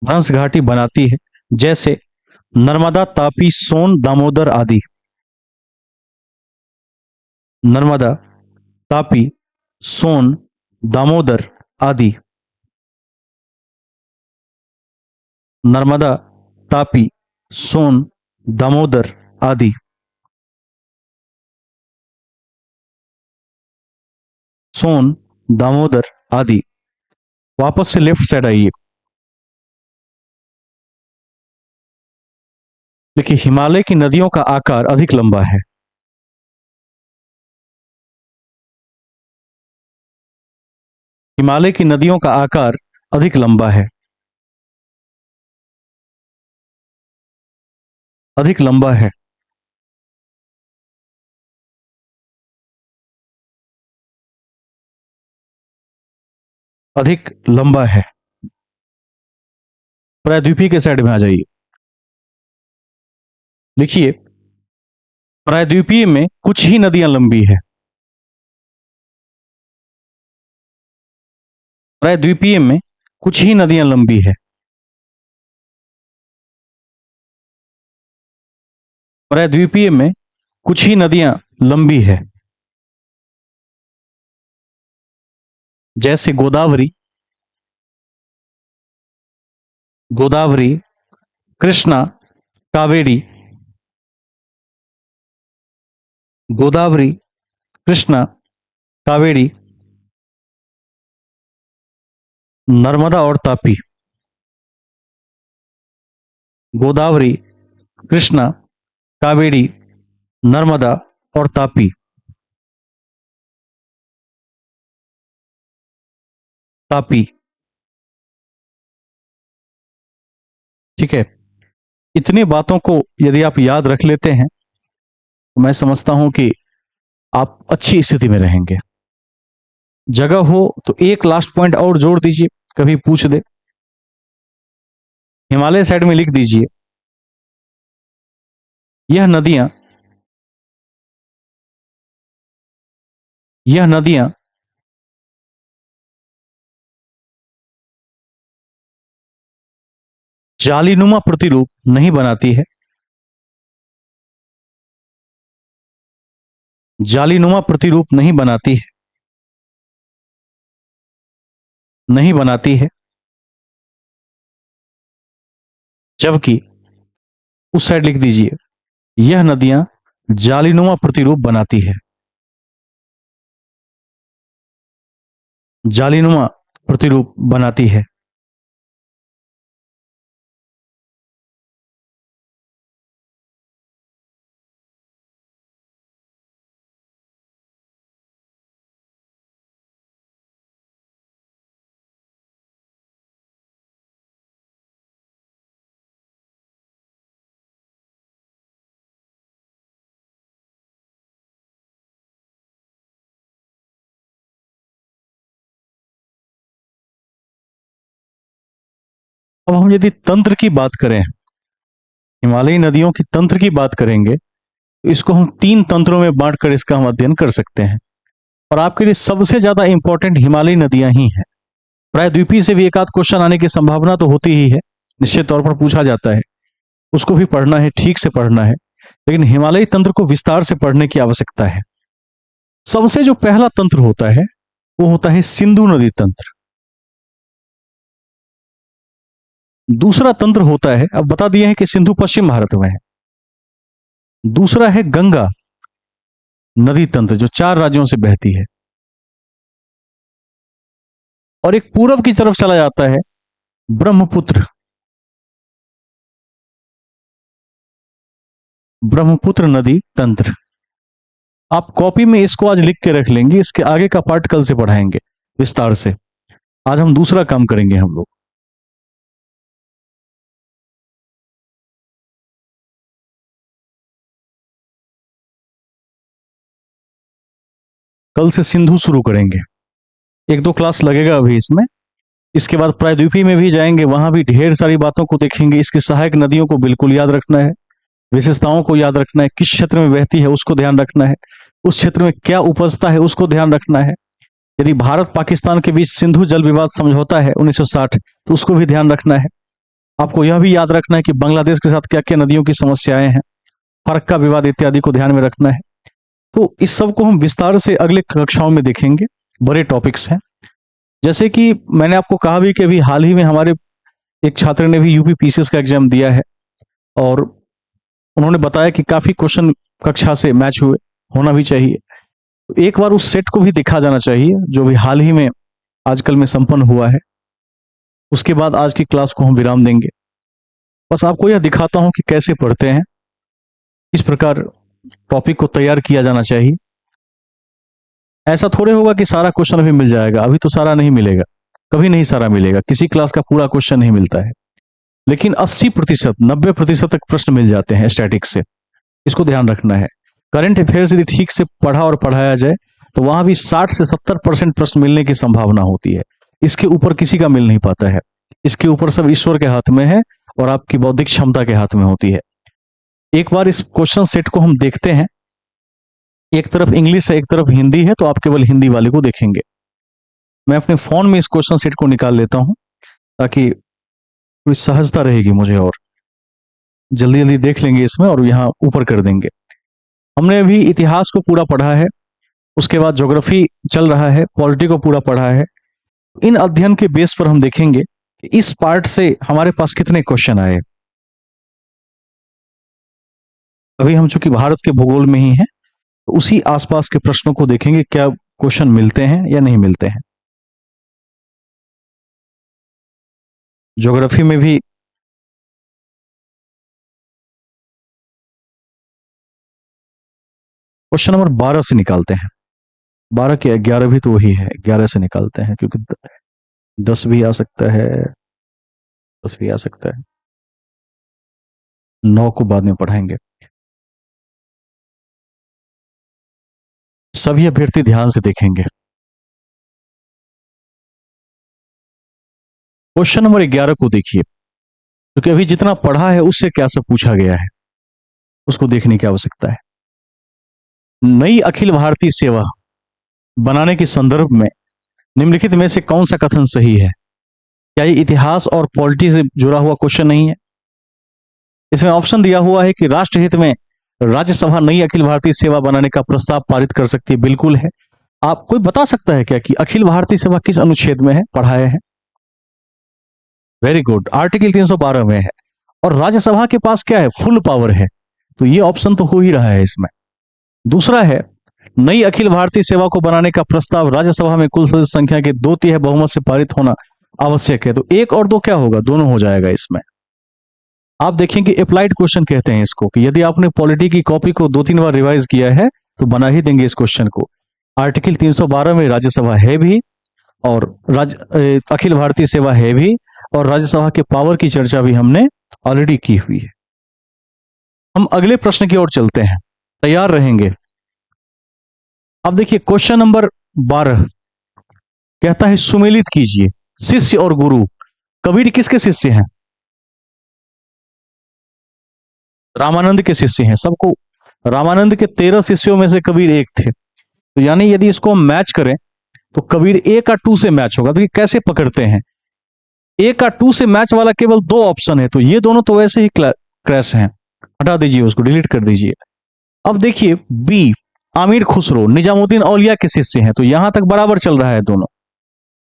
भ्रंश घाटी बनाती है, जैसे नर्मदा, तापी, सोन, दामोदर आदि। नर्मदा, तापी, सोन, दामोदर आदि। नर्मदा, तापी, सोन, दामोदर आदि। सोन, दामोदर आदि। वापस से लेफ्ट साइड आइए। देखिए, हिमालय की नदियों का आकार अधिक लंबा है। हिमालय की नदियों का आकार अधिक लंबा है। अधिक लंबा है। अधिक लंबा है। प्रायद्वीपीय के साइड में आ जाइए। लिखिए, प्रायद्वीपीय में कुछ ही नदियां लंबी है। प्रायद्वीपीय में कुछ ही नदियां लंबी है। प्रायद्वीपीय में कुछ ही नदियां लंबी है। जैसे गोदावरी, गोदावरी, कृष्णा, कावेरी। गोदावरी, कृष्णा, कावेरी, नर्मदा और तापी। गोदावरी, कृष्णा, कावेरी, नर्मदा और तापी। तापी। ठीक है। इतनी बातों को यदि आप याद रख लेते हैं तो मैं समझता हूं कि आप अच्छी स्थिति में रहेंगे। जगह हो तो एक लास्ट पॉइंट और जोड़ दीजिए, कभी पूछ दे। हिमालय साइड में लिख दीजिए, यह नदियां, यह नदियां जालीनुमा प्रतिरूप नहीं बनाती है। जालीनुमा प्रतिरूप नहीं बनाती है। नहीं बनाती है। जबकि उस साइड लिख दीजिए, यह नदियां जालीनुमा प्रतिरूप बनाती है। जालीनुमा प्रतिरूप बनाती है। अब हम यदि तंत्र की बात करें, हिमालयी नदियों की तंत्र की बात करेंगे, तो इसको हम तीन तंत्रों में बांटकर इसका हम अध्ययन कर सकते हैं। और आपके लिए सबसे ज्यादा इंपॉर्टेंट हिमालयी नदियां ही हैं। प्रायद्वीपीय से भी एक आध क्वेश्चन आने की संभावना तो होती ही है, निश्चित तौर पर पूछा जाता है, उसको भी पढ़ना है, ठीक से पढ़ना है। लेकिन हिमालयी तंत्र को विस्तार से पढ़ने की आवश्यकता है। सबसे जो पहला तंत्र होता है वो होता है सिंधु नदी तंत्र। दूसरा तंत्र होता है, अब बता दिए हैं कि सिंधु पश्चिम भारत में है। दूसरा है गंगा नदी तंत्र, जो चार राज्यों से बहती है। और एक पूरब की तरफ चला जाता है, ब्रह्मपुत्र। ब्रह्मपुत्र नदी तंत्र। आप कॉपी में इसको आज लिख के रख लेंगे, इसके आगे का पार्ट कल से पढ़ाएंगे विस्तार से। आज हम दूसरा काम करेंगे हम लोग। कल से सिंधु शुरू करेंगे। एक दो क्लास लगेगा अभी इसमें। इसके बाद प्रायद्वीपीय में भी जाएंगे, वहां भी ढेर सारी बातों को देखेंगे। इसकी सहायक नदियों को बिल्कुल याद रखना है, विशेषताओं को याद रखना है, किस क्षेत्र में बहती है उसको ध्यान रखना है, उस क्षेत्र में क्या उपजता है उसको ध्यान रखना है। यदि भारत पाकिस्तान के बीच सिंधु जल विवाद समझौता है 1960, तो उसको भी ध्यान रखना है। आपको यह भी याद रखना है कि बांग्लादेश के साथ क्या क्या नदियों की समस्याएं हैं, फरक्का विवाद इत्यादि को ध्यान में रखना है। तो इस सब को हम विस्तार से अगले कक्षाओं में देखेंगे। बड़े टॉपिक्स हैं। जैसे कि मैंने आपको कहा भी कि अभी हाल ही में हमारे एक छात्र ने भी यूपी पीसीएस का एग्जाम दिया है और उन्होंने बताया कि काफी क्वेश्चन कक्षा से मैच हुए, होना भी चाहिए। तो एक बार उस सेट को भी देखा जाना चाहिए जो भी हाल ही में आजकल में संपन्न हुआ है। उसके बाद आज की क्लास को हम विराम देंगे। बस आपको यह दिखाता हूं कि कैसे पढ़ते हैं, किस प्रकार टॉपिक को तैयार किया जाना चाहिए। ऐसा थोड़े होगा कि सारा क्वेश्चन अभी मिल जाएगा, अभी तो सारा नहीं मिलेगा, कभी नहीं सारा मिलेगा, किसी क्लास का पूरा क्वेश्चन नहीं मिलता है। लेकिन 80%, 90% तक प्रश्न मिल जाते हैं स्टैटिक्स से। इसको ध्यान रखना है। करंट अफेयर्स यदि ठीक से पढ़ा और पढ़ाया जाए तो वहां भी 60 से 70% प्रश्न मिलने की संभावना होती है। इसके ऊपर किसी का मिल नहीं पाता है। इसके ऊपर सब ईश्वर के हाथ में है और आपकी बौद्धिक क्षमता के हाथ में होती है। एक बार इस क्वेश्चन सेट को हम देखते हैं। एक तरफ इंग्लिश है, एक तरफ हिंदी है, तो आप केवल हिंदी वाले को देखेंगे। मैं अपने फोन में इस क्वेश्चन सेट को निकाल लेता हूं ताकि थोड़ी सहजता रहेगी मुझे और जल्दी जल्दी देख लेंगे इसमें और यहां ऊपर कर देंगे। हमने अभी इतिहास को पूरा पढ़ा है, उसके बाद ज्योग्राफी चल रहा है, पॉलिटी को पूरा पढ़ा है। इन अध्ययन के बेस पर हम देखेंगे कि इस पार्ट से हमारे पास कितने क्वेश्चन आए। अभी हम चूंकि भारत के भूगोल में ही हैं, तो उसी आसपास के प्रश्नों को देखेंगे, क्या क्वेश्चन मिलते हैं या नहीं मिलते हैं। ज्योग्राफी में भी क्वेश्चन नंबर 12 से निकालते हैं। 12 के 11 भी तो वही है, 11 से निकालते हैं क्योंकि 10 भी आ सकता है, 10 भी आ सकता है। 9 को बाद में पढ़ाएंगे। सभी अभ्यर्थी ध्यान से देखेंगे। क्वेश्चन नंबर 11 को देखिए, क्योंकि अभी जितना पढ़ा है उससे क्या सब पूछा गया है उसको देखने की आवश्यकता है। नई अखिल भारतीय सेवा बनाने के संदर्भ में निम्नलिखित में से कौन सा कथन सही है? क्या ये इतिहास और पॉलिटी से जुड़ा हुआ क्वेश्चन नहीं है? इसमें ऑप्शन दिया हुआ है कि राष्ट्रहित में राज्यसभा नई अखिल भारतीय सेवा बनाने का प्रस्ताव पारित कर सकती है। बिल्कुल है। आप कोई बता सकता है क्या कि अखिल भारतीय सेवा किस अनुच्छेद में है, पढ़ाए हैं? वेरी गुड, आर्टिकल 312 में है। और राज्यसभा के पास क्या है? फुल पावर है। तो ये ऑप्शन तो हो ही रहा है इसमें। दूसरा है, नई अखिल भारतीय सेवा को बनाने का प्रस्ताव राज्यसभा में कुल सदस्य संख्या के 2/3 बहुमत से पारित होना आवश्यक है। तो एक और दो क्या होगा? दोनों हो जाएगा इसमें। आप देखेंगे अप्लाइड क्वेश्चन कहते हैं इसको, कि यदि आपने पॉलिटी की कॉपी को 2-3 बार रिवाइज किया है तो बना ही देंगे इस क्वेश्चन को। आर्टिकल 312 में राज्यसभा है भी और अखिल भारतीय सेवा है भी, और राज्यसभा के पावर की चर्चा भी हमने ऑलरेडी की हुई है। हम अगले प्रश्न की ओर चलते हैं, तैयार रहेंगे। अब देखिए क्वेश्चन नंबर 12 कहता है सुमेलित कीजिए शिष्य और गुरु। कबीर किसके शिष्य हैं? रामानंद के शिष्य हैं। सबको, रामानंद के 13 शिष्यों में से कबीर एक थे। तो यानी यदि इसको हम मैच करें तो कबीर ए का 2 से मैच होगा। तो ये कैसे पकड़ते हैं? ए का 2 से मैच वाला केवल दो ऑप्शन है, तो ये दोनों तो वैसे ही क्रैश हैं, हटा दीजिए, उसको डिलीट कर दीजिए। अब देखिए बी, आमिर खुसरो निजामुद्दीन औलिया के शिष्य हैं। तो यहां तक बराबर चल रहा है दोनों।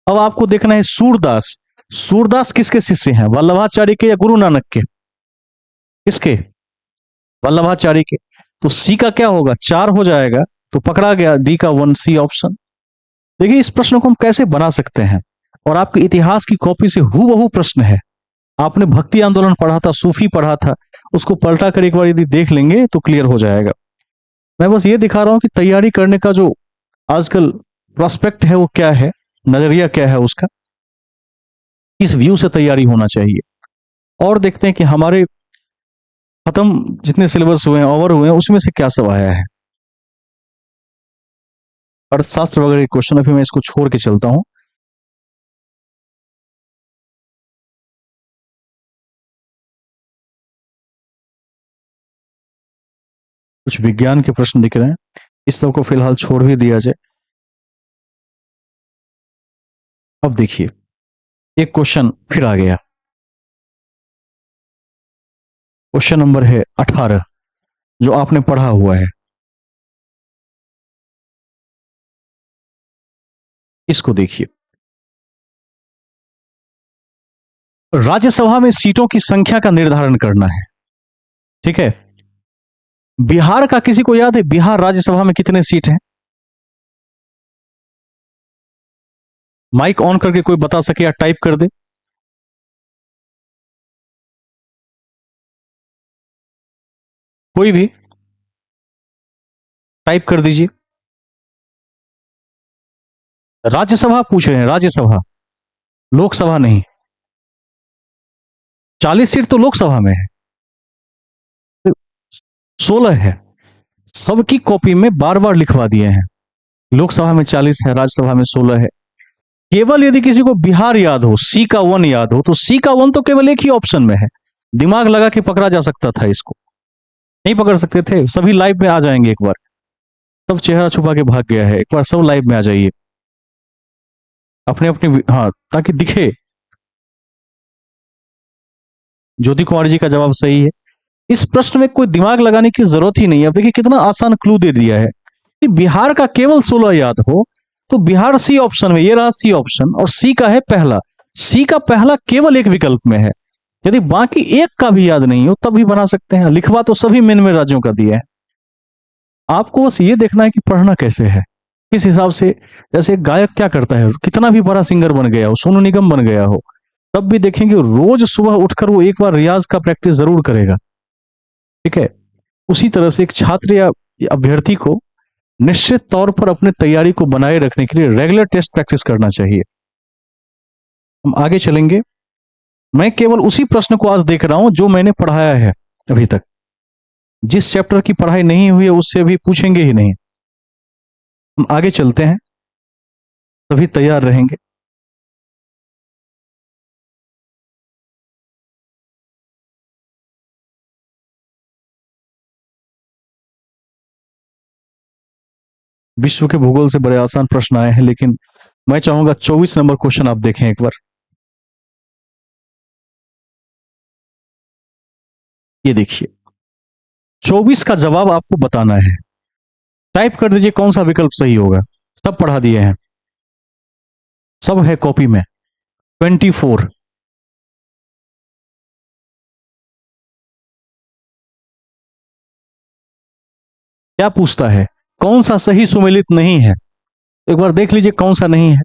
अब आपको देखना है सूरदास। सूरदास किसके शिष्य हैं? वल्लभाचार्य के या गुरु नानक के? किसके? वल्लभाचार्य के। तो सी का क्या होगा? 4 हो जाएगा। तो पकड़ा गया डी का 1, सी ऑप्शन। देखिए इस प्रश्न को हम कैसे बना सकते हैं, और आपके इतिहास की कॉपी से हूबहू प्रश्न है। आपने भक्ति आंदोलन पढ़ा था, सूफी पढ़ा था, उसको पलटा कर एक बार यदि देख लेंगे तो क्लियर हो जाएगा। मैं बस ये दिखा रहा हूं कि तैयारी करने का जो आजकल प्रोस्पेक्ट है वो क्या है, नजरिया क्या है उसका, किस व्यू से तैयारी होना चाहिए। और देखते हैं कि हमारे खत्म जितने सिलेबस हुए हैं, ओवर हुए हैं, उसमें से क्या सब आया है। अर्थशास्त्र वगैरह क्वेश्चन अभी मैं इसको छोड़ के चलता हूं। कुछ विज्ञान के प्रश्न दिख रहे हैं, इस सब को फिलहाल छोड़ भी दिया जाए। अब देखिए एक क्वेश्चन फिर आ गया। क्वेश्चन नंबर है 18, जो आपने पढ़ा हुआ है। इसको देखिए, राज्यसभा में सीटों की संख्या का निर्धारण करना है। ठीक है, बिहार का किसी को याद है? बिहार राज्यसभा में कितने सीट हैं? माइक ऑन करके कोई बता सके या टाइप कर दे। कोई भी टाइप कर दीजिए। राज्यसभा पूछ रहे हैं, राज्यसभा, लोकसभा नहीं। 40 सीट तो लोकसभा में है, 16 है। सबकी कॉपी में बार बार लिखवा दिए हैं, लोकसभा में 40 है, राज्यसभा में 16 है। केवल यदि किसी को बिहार याद हो, सी का 1 याद हो, तो सी का 1 तो केवल एक ही ऑप्शन में है। दिमाग लगा के पकड़ा जा सकता था इसको, नहीं पकड़ सकते थे। सभी लाइव में आ जाएंगे एक बार। सब चेहरा छुपा के भाग गया है, एक बार सब लाइव में आ जाइए अपने अपने। हाँ, ताकि दिखे। ज्योति कुमार जी का जवाब सही है। इस प्रश्न में कोई दिमाग लगाने की जरूरत ही नहीं है। अब देखिए कितना आसान क्लू दे दिया है कि बिहार का केवल 16 याद हो तो बिहार सी ऑप्शन में, ये रहा सी ऑप्शन, और सी का है पहला। सी का पहला केवल एक विकल्प में है। यदि बाकी एक का भी याद नहीं हो तब भी बना सकते हैं। लिखवा तो सभी में राज्यों का दिया है। आपको बस ये देखना है कि पढ़ना कैसे है, किस हिसाब से। जैसे एक गायक क्या करता है, कितना भी बड़ा सिंगर बन गया हो, सोनू निगम बन गया हो, तब भी देखेंगे रोज सुबह उठकर वो एक बार रियाज का प्रैक्टिस जरूर करेगा। ठीक है, उसी तरह से एक छात्र या अभ्यर्थी को निश्चित तौर पर अपने तैयारी को बनाए रखने के लिए रेगुलर टेस्ट प्रैक्टिस करना चाहिए। हम आगे चलेंगे। मैं केवल उसी प्रश्न को आज देख रहा हूं जो मैंने पढ़ाया है अभी तक। जिस चैप्टर की पढ़ाई नहीं हुई है उससे अभी पूछेंगे ही नहीं। हम आगे चलते हैं, सभी तैयार रहेंगे। विश्व के भूगोल से बड़े आसान प्रश्न आए हैं, लेकिन मैं चाहूंगा 24 नंबर क्वेश्चन आप देखें एक बार। ये देखिए, 24 का जवाब आपको बताना है। टाइप कर दीजिए कौन सा विकल्प सही होगा। सब पढ़ा दिए हैं, सब है कॉपी में। 24। क्या पूछता है? कौन सा सही सुमेलित नहीं है? एक बार देख लीजिए कौन सा नहीं है।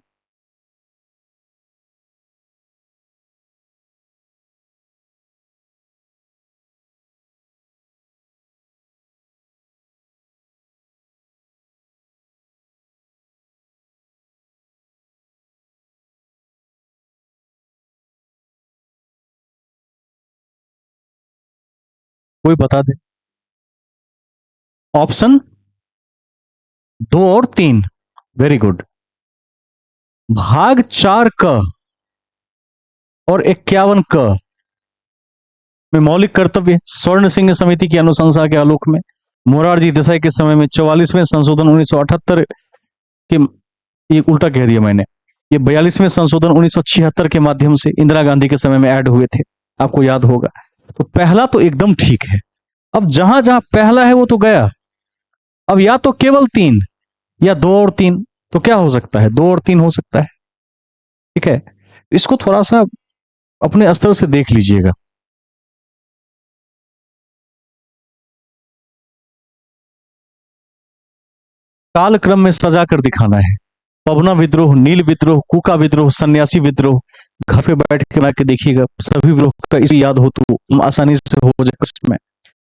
कोई बता दे। ऑप्शन 2 और 3। Very good. भाग 4 क और 51 क में मौलिक कर्तव्य स्वर्ण सिंह समिति की अनुशंसा के आलोक में मोरारजी देसाई के समय में 44वें संशोधन 1978 के, ये उल्टा कह दिया मैंने, ये 42वें संशोधन 1976 के माध्यम से इंदिरा गांधी के समय में ऐड हुए थे, आपको याद होगा। तो पहला तो एकदम ठीक है। अब जहां जहां पहला है वो तो गया। अब या तो केवल 3 या 2 और 3। तो क्या हो सकता है? 2 और 3 हो सकता है। ठीक है, इसको थोड़ा सा अपने स्तर से देख लीजिएगा। काल क्रम में सजा कर दिखाना है। पवना विद्रोह, नील विद्रोह, कुका विद्रोह, सन्यासी विद्रोह। घर पे बैठ के बना के देखिएगा, सभी विद्रोह का इसी याद हो तो आसानी से हो जाएगा इसमें।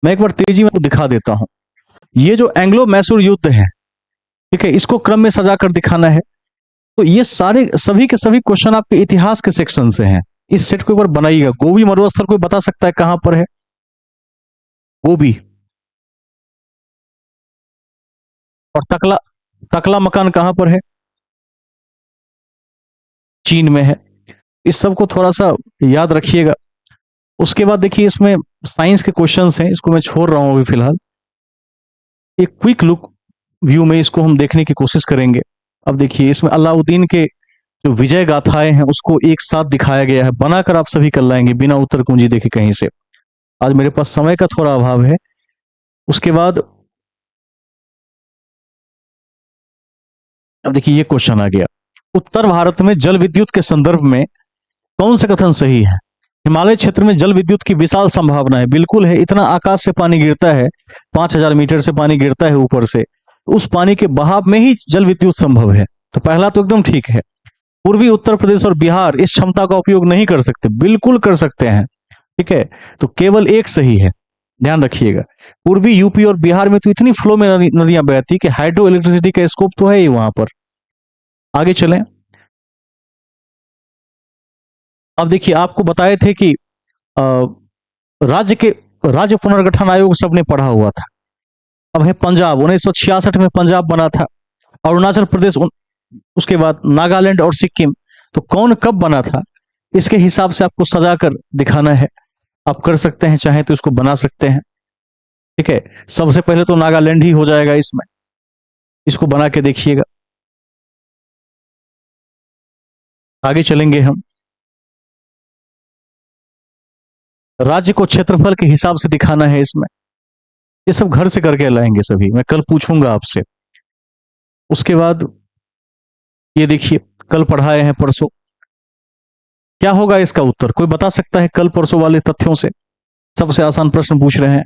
मैं एक बार तेजी में दिखा देता हूं। ये जो एंग्लो मैसूर युद्ध है, ठीक है, इसको क्रम में सजा कर दिखाना है। तो ये सारे सभी के सभी क्वेश्चन आपके इतिहास के सेक्शन से हैं। इस सेट को एक बार बनाइएगा। गोभी मरुस्थल कोई बता सकता है कहां पर है? गोभी। और तकला, तकला मकान कहां पर है? चीन में है। इस सब को थोड़ा सा याद रखिएगा। उसके बाद देखिए इसमें साइंस के क्वेश्चंस हैं, इसको मैं छोड़ रहा हूं अभी फिलहाल। एक क्विक लुक व्यू में इसको हम देखने की कोशिश करेंगे। अब देखिए इसमें अलाउद्दीन के जो विजय गाथाएं हैं उसको एक साथ दिखाया गया है, बनाकर आप सभी कर लाएंगे बिना उत्तर कुंजी देखे कहीं से। आज मेरे पास समय का थोड़ा अभाव है। उसके बाद अब देखिए ये क्वेश्चन आ गया। उत्तर भारत में जल विद्युत के संदर्भ में कौन सा कथन सही है? हिमालय क्षेत्र में जल विद्युत की विशाल संभावना है। बिल्कुल है, इतना आकाश से पानी गिरता है, 5,000 मीटर से पानी गिरता है ऊपर से, उस पानी के बहाव में ही जल विद्युत संभव है। तो पहला तो एकदम ठीक है। पूर्वी उत्तर प्रदेश और बिहार इस क्षमता का उपयोग नहीं कर सकते, बिल्कुल कर सकते हैं। ठीक है, तो केवल एक सही है, ध्यान रखिएगा। पूर्वी यूपी और बिहार में तो इतनी फ्लो में नदियां बहती कि हाइड्रो इलेक्ट्रिसिटी का स्कोप तो है ही वहां पर। आगे चलें। अब देखिए, आपको बताए थे कि अ, राज्य के राज्य पुनर्गठन आयोग सबने पढ़ा हुआ था। अब है पंजाब, 1966 में पंजाब बना था। अरुणाचल प्रदेश उसके बाद नागालैंड और सिक्किम। तो कौन कब बना था, इसके हिसाब से आपको सजाकर दिखाना है। आप कर सकते हैं, चाहे तो इसको बना सकते हैं। ठीक है, सबसे पहले तो नागालैंड ही हो जाएगा इसमें, इसको बना के देखिएगा। आगे चलेंगे हम। राज्य को क्षेत्रफल के हिसाब से दिखाना है इसमें। ये सब घर से करके लाएंगे सभी, मैं कल पूछूंगा आपसे। उसके बाद ये देखिए, कल पढ़ाए हैं परसों। क्या होगा इसका उत्तर, कोई बता सकता है कल परसों वाले तथ्यों से? सबसे आसान प्रश्न पूछ रहे हैं।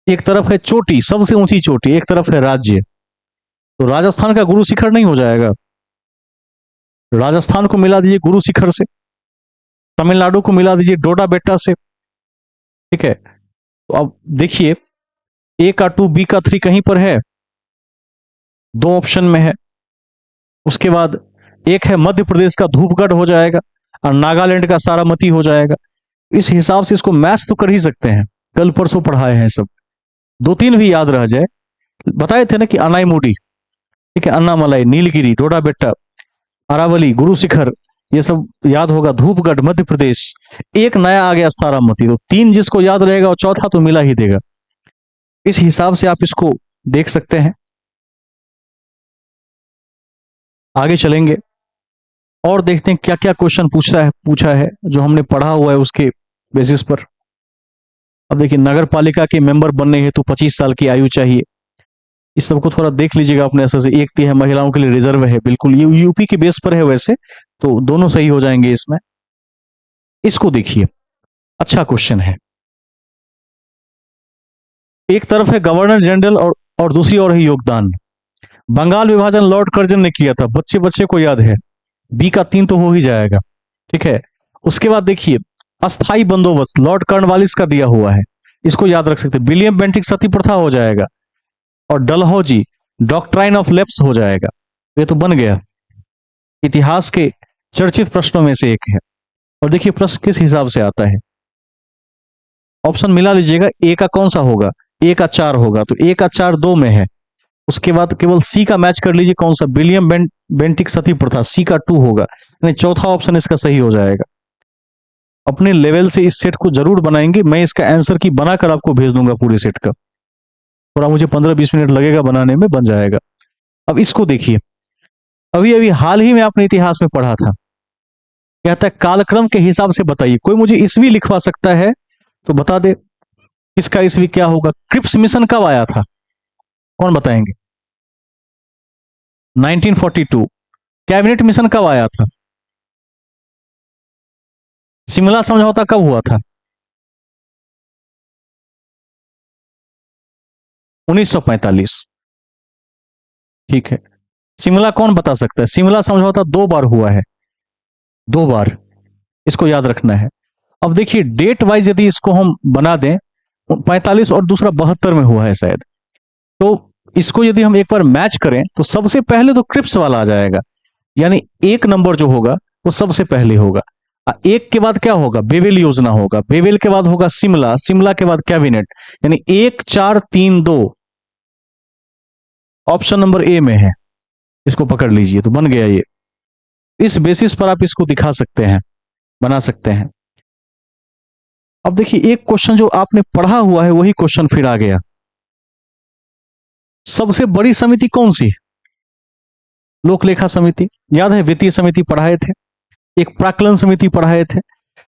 एक तरफ है चोटी, सबसे ऊंची चोटी, एक तरफ है राज्य। तो राजस्थान का गुरु शिखर नहीं हो जाएगा? राजस्थान को मिला दीजिए गुरु शिखर से, तमिलनाडु को मिला दीजिए डोडा बेट्टा से। ठीक है, तो अब देखिए, ए का 2 बी का 3 कहीं पर है, दो ऑप्शन में है। उसके बाद एक है मध्य प्रदेश का धूपगढ़ हो जाएगा, और नागालैंड का सारामती हो जाएगा। इस हिसाब से इसको मैच तो कर ही सकते हैं, कल परसों पढ़ाए हैं सब। दो तीन भी याद रह जाए, बताए थे ना कि अनाईमुडी, ठीक है, अन्नामलाई, नीलगिरी, डोडा बेट्टा, अरावली, गुरु शिखर, ये सब याद होगा। धूपगढ़ मध्य प्रदेश, एक नया आ गया सारामती। तो तीन जिसको याद रहेगा और चौथा तो मिला ही देगा। इस हिसाब से आप इसको देख सकते हैं। आगे चलेंगे और देखते हैं क्या क्या क्वेश्चन पूछा है जो हमने पढ़ा हुआ है उसके बेसिस पर। अब देखिए, नगर पालिका के मेंबर बनने हेतु 25 साल की आयु चाहिए। इस सबको थोड़ा देख लीजिएगा अपने ऐसे से। एक है महिलाओं के लिए रिजर्व है, बिल्कुल ये यूपी के बेस पर है वैसे, तो दोनों सही हो जाएंगे इसमें। इसको देखिए, अच्छा क्वेश्चन है। एक तरफ है गवर्नर जनरल और दूसरी ओर है योगदान। बंगाल विभाजन लॉर्ड कर्जन ने किया था, बच्चे बच्चे को याद है। बी का 3 तो हो ही जाएगा। ठीक है, उसके बाद देखिए, अस्थाई बंदोबस्त लॉर्ड कर्नवालिस का दिया हुआ है, इसको याद रख सकते। विलियम बेंटिक सती प्रथा हो जाएगा, और डलहौजी डॉक्ट्राइन ऑफ लैप्स हो जाएगा। ये तो बन गया, इतिहास के चर्चित प्रश्नों में से एक है। और देखिए प्रश्न किस हिसाब से आता है, ऑप्शन मिला लीजिएगा। ए का कौन सा होगा, ए का 4 होगा, तो ए का 4 2 में है। उसके बाद केवल सी का मैच कर लीजिए, कौन सा, विलियम बेंटिक सती प्रथा, सी का 2 होगा, यानी चौथा ऑप्शन इसका सही हो जाएगा। अपने लेवल से इस सेट को जरूर बनाएंगे, मैं इसका आंसर की बनाकर आपको भेज दूंगा पूरे सेट का। थोड़ा मुझे 15-20 मिनट लगेगा बनाने में, बन जाएगा। अब इसको देखिए, अभी अभी हाल ही में आपने इतिहास में पढ़ा था, कहता है कालक्रम के हिसाब से बताइए। कोई मुझे ईस्वी लिखवा सकता है तो बता दे, इसका ईस्वी क्या होगा। क्रिप्स मिशन कब आया था, कौन बताएंगे? 1942। कैबिनेट मिशन कब आया था? शिमला समझौता कब हुआ था? 1945। ठीक है, शिमला कौन बता सकता है? शिमला समझौता 2 बार हुआ है, 2 बार, इसको याद रखना है। अब देखिए डेट वाइज यदि इसको हम बना दें, 45 और दूसरा 72 में हुआ है शायद, तो इसको यदि हम एक बार मैच करें तो सबसे पहले तो क्रिप्स वाला आ जाएगा, यानी एक नंबर जो होगा वो सबसे पहले होगा। एक के बाद क्या होगा, बेवेल योजना होगा, बेवेल के बाद होगा शिमला, शिमला के बाद कैबिनेट, यानी 1 4 3 2 ऑप्शन नंबर ए में है। इसको पकड़ लीजिए, तो बन गया ये। इस बेसिस पर आप इसको दिखा सकते हैं, बना सकते हैं। अब देखिए, एक क्वेश्चन जो आपने पढ़ा हुआ है वही क्वेश्चन फिर आ गया। सबसे बड़ी समिति कौन सी? लोक लेखा समिति, याद है, वित्तीय समिति पढ़ाए थे, एक प्राक्कलन समिति पढ़ाए थे।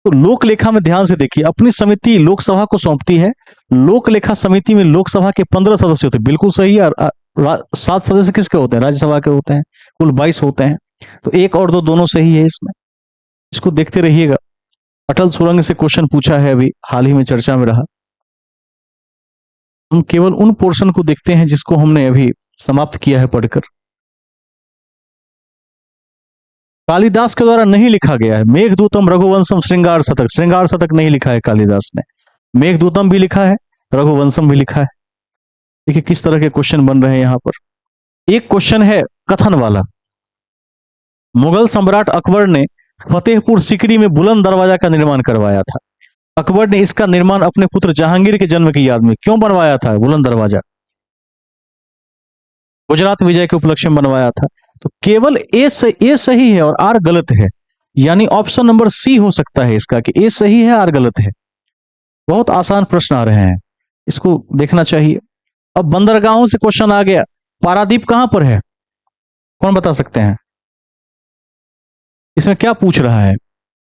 तो लोक लेखा में ध्यान से देखिए, अपनी समिति लोकसभा को सौंपती है। लोक लेखा समिति में लोकसभा के 15 सदस्य होते हैं, बिल्कुल सही है। 7 सदस्य किसके होते हैं, राज्यसभा के होते हैं, कुल 22 होते हैं। तो एक और दो दोनों सही है इसमें, इसको देखते रहिएगा। अटल सुरंग से क्वेश्चन पूछा है, अभी हाल ही में चर्चा में रहा। हम केवल उन पोर्शन को देखते हैं जिसको हमने अभी समाप्त किया है पढ़कर। कालिदास के द्वारा नहीं लिखा गया है। मेघदूतम, रघुवंशम, श्रृंगार शतक। श्रृंगार शतक नहीं लिखा है कालिदास ने। मेघदूतम भी लिखा है, रघुवंशम भी लिखा है। देखिए किस तरह के क्वेश्चन बन रहे हैं यहां पर। एक क्वेश्चन है कथन वाला। मुगल सम्राट अकबर ने फतेहपुर सीकरी में बुलंद दरवाजा का निर्माण करवाया था। अकबर ने इसका निर्माण अपने पुत्र जहांगीर के जन्म की याद में क्यों बनवाया था? बुलंद दरवाजा गुजरात विजय के उपलक्ष्य में बनवाया था। तो केवल ए सही है और आर गलत है, यानी ऑप्शन नंबर सी हो सकता है इसका, कि ए सही है आर गलत है। बहुत आसान प्रश्न आ रहे हैं, इसको देखना चाहिए। अब बंदरगाहों से क्वेश्चन आ गया। पारादीप कहां पर है? कौन बता सकते हैं इसमें क्या पूछ रहा है?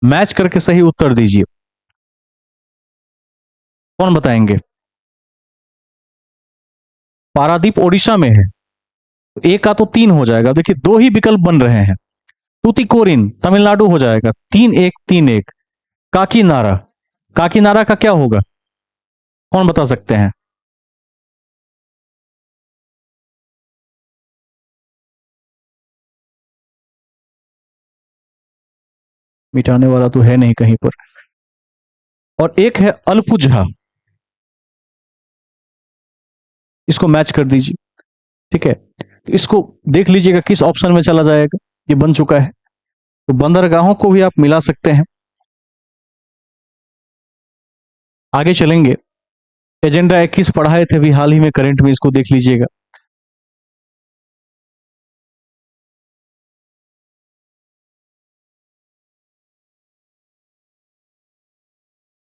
मैच करके सही उत्तर दीजिए। कौन बताएंगे? पारादीप ओडिशा में है। ए का तो 3 हो जाएगा। देखिए 2 ही विकल्प बन रहे हैं। तूतीकोरिन तमिलनाडु हो जाएगा, 3-1-3-1। काकीनाडा, काकीनाडा का क्या होगा? कौन बता सकते हैं? मिटाने वाला तो है नहीं कहीं पर। और एक है अलपुझा, इसको मैच कर दीजिए। ठीक है, तो इसको देख लीजिएगा किस ऑप्शन में चला जाएगा। ये बन चुका है, तो बंदरगाहों को भी आप मिला सकते हैं। आगे चलेंगे। एजेंडा 21 पढ़ाए थे अभी हाल ही में करंट में, इसको देख लीजिएगा।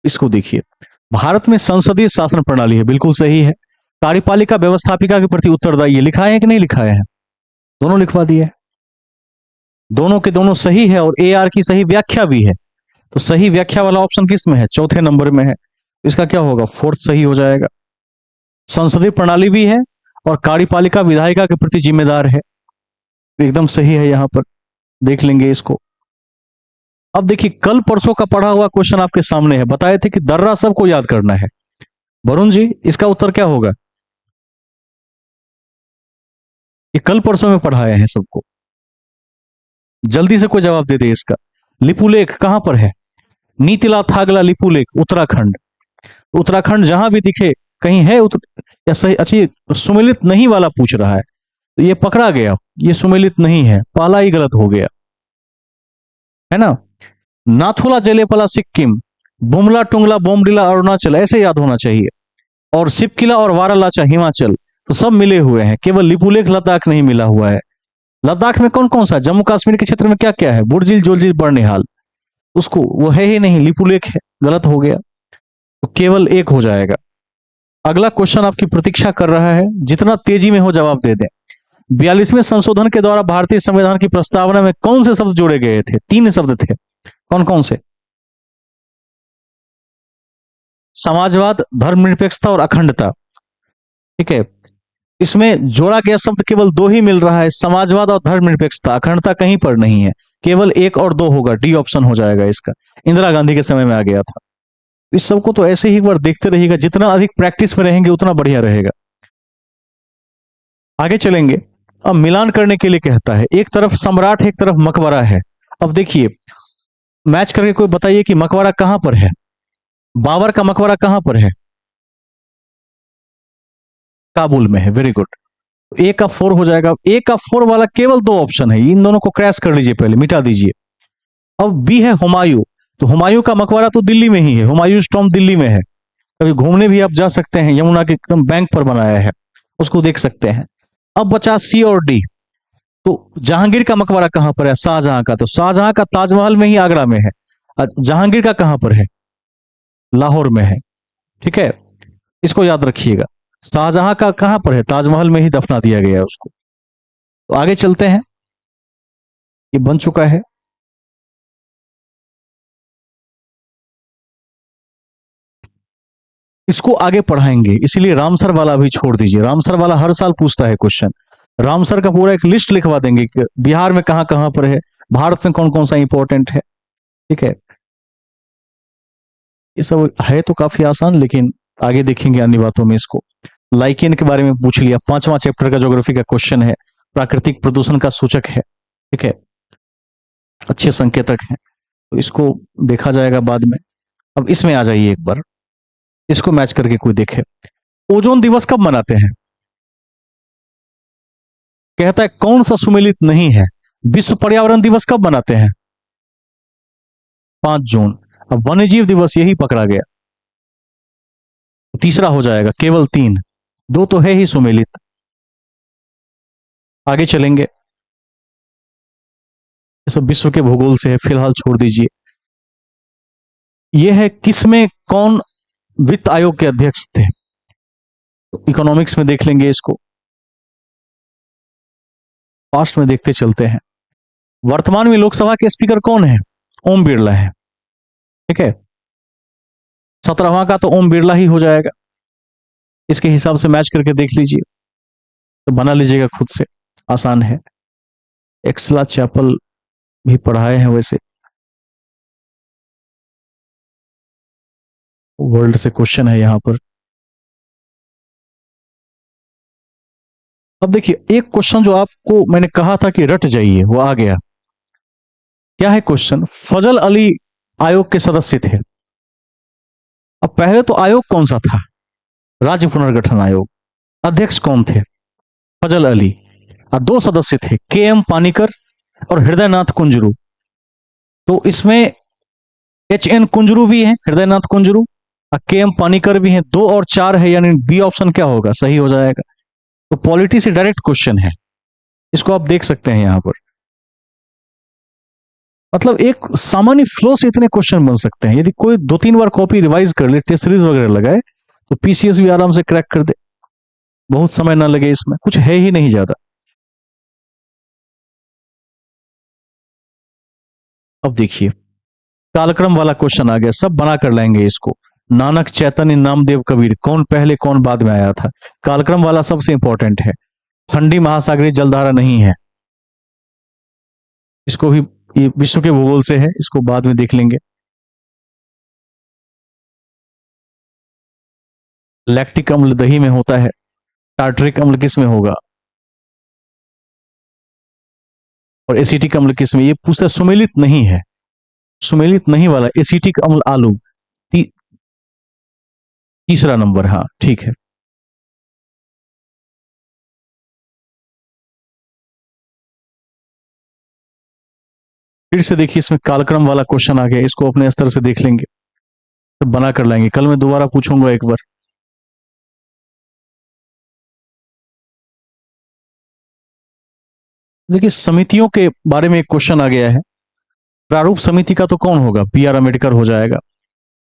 इसको देखिए। भारत में संसदीय शासन प्रणाली है, बिल्कुल सही है। कार्यपालिका व्यवस्थापिका के प्रति उत्तरदायी है, लिखाए हैं कि नहीं लिखाए हैं? दोनों लिखवा दिए। दोनों के दोनों सही है और ए आर की सही व्याख्या भी है। तो सही व्याख्या वाला ऑप्शन किस में है? चौथे नंबर में है। इसका क्या होगा? फोर्थ सही हो जाएगा। संसदीय प्रणाली भी है और कार्यपालिका विधायिका के प्रति जिम्मेदार है, एकदम सही है। यहां पर देख लेंगे इसको। अब देखिए कल परसों का पढ़ा हुआ क्वेश्चन आपके सामने है। बताए थे कि दर्रा सबको याद करना है। वरुण जी इसका उत्तर क्या होगा? ये कल परसों में पढ़ाए हैं सबको, जल्दी से कोई जवाब दे दे इसका। लिपुलेख कहां पर है? नीतिला थागला लिपुलेख, उत्तराखंड। उत्तराखंड जहां भी दिखे कहीं है या सही? अच्छा सुमेलित नहीं वाला पूछ रहा है, तो ये पकड़ा गया। ये सुमेलित नहीं है, पहला ही गलत हो गया है ना। नाथुला जलेपला सिक्किम, बुमला टुंगला बोमडिला अरुणाचल, ऐसे याद होना चाहिए। और सिपकिला और वारालाचा हिमाचल, तो सब मिले हुए हैं। केवल लिपुलेख लद्दाख नहीं मिला हुआ है। लद्दाख में कौन कौन सा? जम्मू कश्मीर के क्षेत्र में क्या क्या है? बुर्जिल, जोजिल, बर्निहाल, उसको वो है ही नहीं, लिपुलेख है। गलत हो गया, तो केवल एक हो जाएगा। अगला क्वेश्चन आपकी प्रतीक्षा कर रहा है, जितना तेजी में हो जवाब दे दें। 42वें संशोधन के द्वारा भारतीय संविधान की प्रस्तावना में कौन से शब्द जोड़े गए थे? 3 शब्द थे। कौन कौन से? समाजवाद, धर्मनिरपेक्षता और अखंडता। ठीक है, इसमें जोड़ा गया शब्द केवल 2 ही मिल रहा है, समाजवाद और धर्मनिरपेक्षता। अखंडता कहीं पर नहीं है, केवल 1 और 2 होगा। डी ऑप्शन हो जाएगा इसका। इंदिरा गांधी के समय में आ गया था। इस सबको तो ऐसे ही एक बार देखते रहिएगा, जितना अधिक प्रैक्टिस में रहेंगे उतना बढ़िया रहेगा। आगे चलेंगे। अब मिलान करने के लिए कहता है, एक तरफ सम्राट है, एक तरफ मकबरा है। अब देखिए मैच करके कोई बताइए कि मकबरा कहां पर है? बाबर का मकबरा कहां पर है? काबुल में है। Very good. ए का 4 हो जाएगा। ए का 4 वाला केवल 2 ऑप्शन है, इन दोनों को क्रैश कर लीजिए, पहले मिटा दीजिए। अब बी है हुमायूं, तो हुमायूं का मकबरा तो दिल्ली में ही है। हुमायूं टॉम्ब दिल्ली में है। कभी घूमने भी आप जा सकते हैं, यमुना के एकदम बैंक पर बनाया है, उसको देख सकते हैं। अब बचा सी और डी। तो जहांगीर का मकबरा कहां पर है? शाहजहां का। तो शाहजहां का ताजमहल में ही, आगरा में है। जहांगीर का कहां पर है? लाहौर में है। ठीक है, इसको याद रखिएगा। शाहजहां का कहां पर है? ताजमहल में ही दफना दिया गया है उसको। तो आगे चलते हैं, ये बन चुका है। इसको आगे पढ़ाएंगे, इसीलिए रामसर वाला भी छोड़ दीजिए। रामसर वाला हर साल पूछता है क्वेश्चन। रामसर का पूरा एक लिस्ट लिखवा देंगे कि बिहार में कहां कहां पर है, भारत में कौन कौन सा इंपॉर्टेंट है। ठीक है, ये सब है तो काफी आसान, लेकिन आगे देखेंगे अन्य बातों में इसको। लाइकेन के बारे में पूछ लिया, 5वां चैप्टर का ज्योग्राफी का क्वेश्चन है। प्राकृतिक प्रदूषण का सूचक है, ठीक है, अच्छे संकेतक हैं, तो इसको देखा जाएगा बाद में। अब इसमें आ जाइए एक बार, इसको मैच करके कोई देखे। ओजोन दिवस कब मनाते हैं? कहता है कौन सा सुमेलित नहीं है। विश्व पर्यावरण दिवस कब मनाते हैं? 5 जून। अब वन्यजीव दिवस यही पकड़ा गया, तीसरा हो जाएगा, केवल 3, 2 तो है ही सुमेलित। आगे चलेंगे, ये सब विश्व के भूगोल से है, फिलहाल छोड़ दीजिए। यह है किसमें कौन वित्त आयोग के अध्यक्ष थे? तो इकोनॉमिक्स में देख लेंगे इसको, पास्ट में देखते चलते हैं। वर्तमान में लोकसभा के स्पीकर कौन है? ओम बिरला है, ठीक है। 17वां का तो ओम बिरला ही हो जाएगा, इसके हिसाब से मैच करके देख लीजिए, तो बना लीजिएगा खुद से, आसान है। एक्सला चैपल भी पढ़ाए हैं वैसे, वर्ल्ड से क्वेश्चन है यहां पर। अब देखिए एक क्वेश्चन जो आपको मैंने कहा था कि रट जाइए, वो आ गया। क्या है क्वेश्चन? फजल अली आयोग के सदस्य थे। अब पहले तो आयोग कौन सा था? राज्य पुनर्गठन आयोग। अध्यक्ष कौन थे? फजल अली। और 2 सदस्य थे, के एम पानीकर और हृदयनाथ कुंजरू। तो इसमें एच एन कुंजरू भी है, हृदयनाथ कुंजरू, और के एम पानीकर भी हैं। 2 और 4 है, यानी बी ऑप्शन क्या होगा? सही हो जाएगा। तो पॉलिटी से डायरेक्ट क्वेश्चन है, इसको आप देख सकते हैं यहां पर। मतलब एक सामान्य फ्लो से इतने क्वेश्चन बन सकते हैं, यदि कोई 2-3 बार कॉपी रिवाइज कर ले, टेस्ट सीरीज वगैरह लगाए, तो पीसीएस भी आराम से क्रैक कर दे, बहुत समय ना लगे, इसमें कुछ है ही नहीं ज्यादा। अब देखिए कालक्रम वाला क्वेश्चन आ गया, सब बना कर लाएंगे इसको। नानक, चैतन्य, नामदेव, कबीर, कौन पहले कौन बाद में आया था? कालक्रम वाला सबसे इंपॉर्टेंट है। ठंडी महासागरीय जलधारा नहीं है, इसको भी, ये विश्व के भूगोल से है, इसको बाद में देख लेंगे। लैक्टिक अम्ल दही में होता है, टार्टरिक अम्ल किस में होगा, और एसिटिक अम्ल किस में? ये पूछता सुमेलित नहीं है, सुमेलित नहीं वाला एसिटिक अम्ल आलू। ती, तीसरा नंबर, हाँ ठीक है। फिर से देखिए इसमें कालक्रम वाला क्वेश्चन आ गया, इसको अपने स्तर से देख लेंगे, तो बना कर लाएंगे। कल मैं दोबारा पूछूंगा एक बार। देखिए समितियों के बारे में एक क्वेश्चन आ गया है। प्रारूप समिति का तो कौन होगा? बी आर अम्बेडकर हो जाएगा।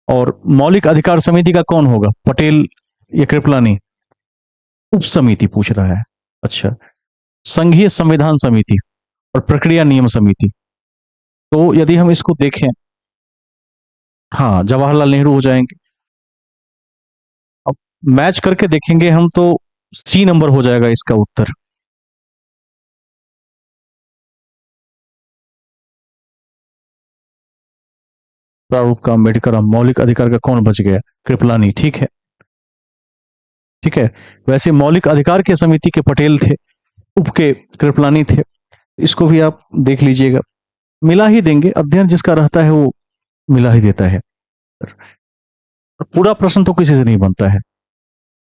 और मौलिक अधिकार समिति का कौन होगा? पटेल या कृपलानी? उप समिति पूछ रहा है, अच्छा। संघीय संविधान समिति और प्रक्रिया नियम समिति। तो यदि हम इसको देखें, हाँ जवाहरलाल नेहरू हो जाएंगे। अब मैच करके देखेंगे हम, तो सी नंबर हो जाएगा इसका उत्तर। प्रारूप का अम्बेडकर, मौलिक अधिकार का कौन बच गया? कृपलानी, ठीक है, ठीक है। वैसे मौलिक अधिकार की समिति के पटेल थे, उप के कृपलानी थे, इसको भी आप देख लीजिएगा। मिला ही देंगे, अध्ययन जिसका रहता है वो मिला ही देता है। पूरा प्रश्न तो किसी से नहीं बनता है,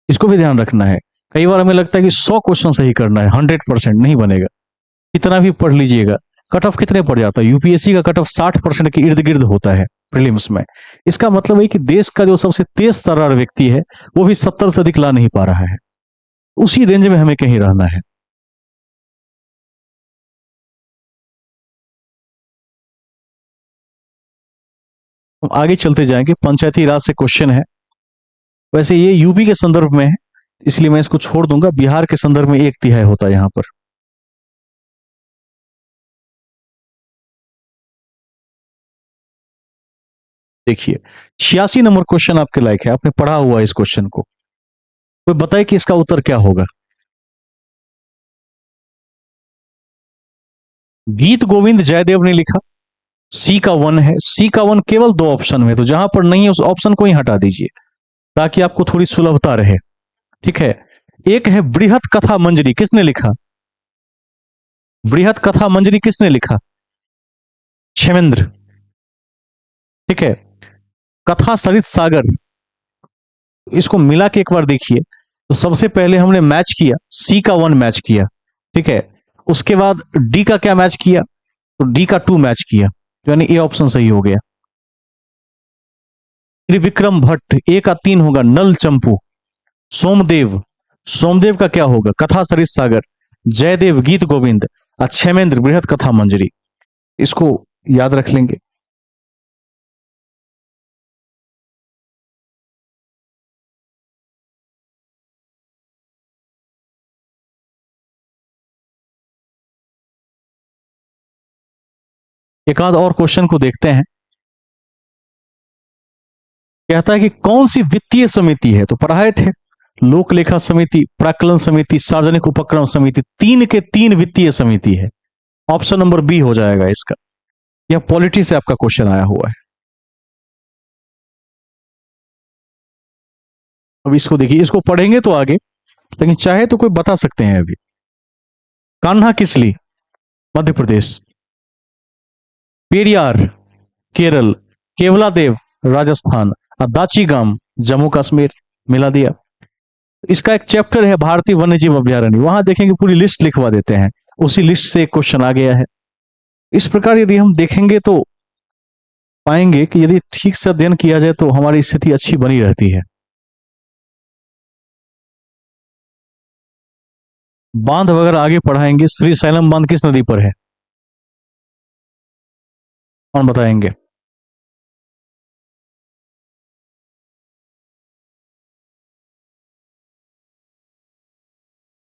इसको भी ध्यान रखना है। कई बार हमें लगता है कि 100 क्वेश्चन सही करना है, 100% नहीं बनेगा। कितना भी पढ़ लीजिएगा, कट ऑफ कितने पड़ जाता है? यूपीएससी का कट ऑफ 60% के इर्द गिर्द होता है प्रीलिम्स में। इसका मतलब है कि देश का जो सबसे तेज तर्रार व्यक्ति है, वो भी 70 से अधिक ला नहीं पा रहा है। उसी रेंज में हमें कहीं रहना है। हम आगे चलते जाएंगे, पंचायती राज से क्वेश्चन है। वैसे ये यूपी के संदर्भ में है, इसलिए मैं इसको छोड़ दूंगा। बिहार के संदर्भ में 1/3 होता है यहां पर। देखिए 86 नंबर क्वेश्चन आपके लायक है, आपने पढ़ा हुआ है इस क्वेश्चन को, कोई बताए कि इसका उत्तर क्या होगा? गीत गोविंद जयदेव ने लिखा, सी का 1 है, सी का 1 केवल 2 ऑप्शन में, तो जहां पर नहीं है उस ऑप्शन को ही हटा दीजिए ताकि आपको थोड़ी सुलभता रहे। ठीक है। एक है बृहत कथा मंजरी, किसने लिखा? बृहत कथा मंजरी किसने लिखा? क्षेमेंद्र। ठीक है। कथा सरित सागर, इसको मिला के एक बार देखिए। तो सबसे पहले हमने मैच किया, सी का 1 मैच किया। ठीक है। उसके बाद डी का क्या मैच किया? तो डी का 2 मैच किया, यानी ए ऑप्शन सही हो गया। त्रिविक्रम भट्ट, ए का 3 होगा नल चंपू। सोमदेव, सोमदेव का क्या होगा? कथा सरित सागर। जयदेव गीत गोविंद। क्षेमेंद्र बृहत कथा मंजरी। इसको याद रख लेंगे। एक आध और क्वेश्चन को देखते हैं। कहता है कि कौन सी वित्तीय समिति है, तो पढ़ाए थे लोक लेखा समिति, प्राक्कलन समिति, सार्वजनिक उपक्रम समिति, 3 के 3 वित्तीय समिति है। ऑप्शन नंबर बी हो जाएगा इसका। यह पॉलिटी से आपका क्वेश्चन आया हुआ है। अब इसको देखिए, इसको पढ़ेंगे तो आगे, लेकिन चाहे तो कोई बता सकते हैं अभी। कान्हा किसली, मध्य प्रदेश। पेरियार, केरल। केवलादेव, राजस्थान। और दाचीगाम, जम्मू कश्मीर। मिला दिया। इसका एक चैप्टर है भारतीय वन्यजीव अभ्यारण्य, वहां देखेंगे पूरी लिस्ट लिखवा देते हैं, उसी लिस्ट से एक क्वेश्चन आ गया है। इस प्रकार यदि हम देखेंगे तो पाएंगे कि यदि ठीक से अध्ययन किया जाए तो हमारी स्थिति अच्छी बनी रहती है। बांध वगैरह आगे पढ़ाएंगे। श्री सैलम बांध किस नदी पर है, कौन बताएंगे?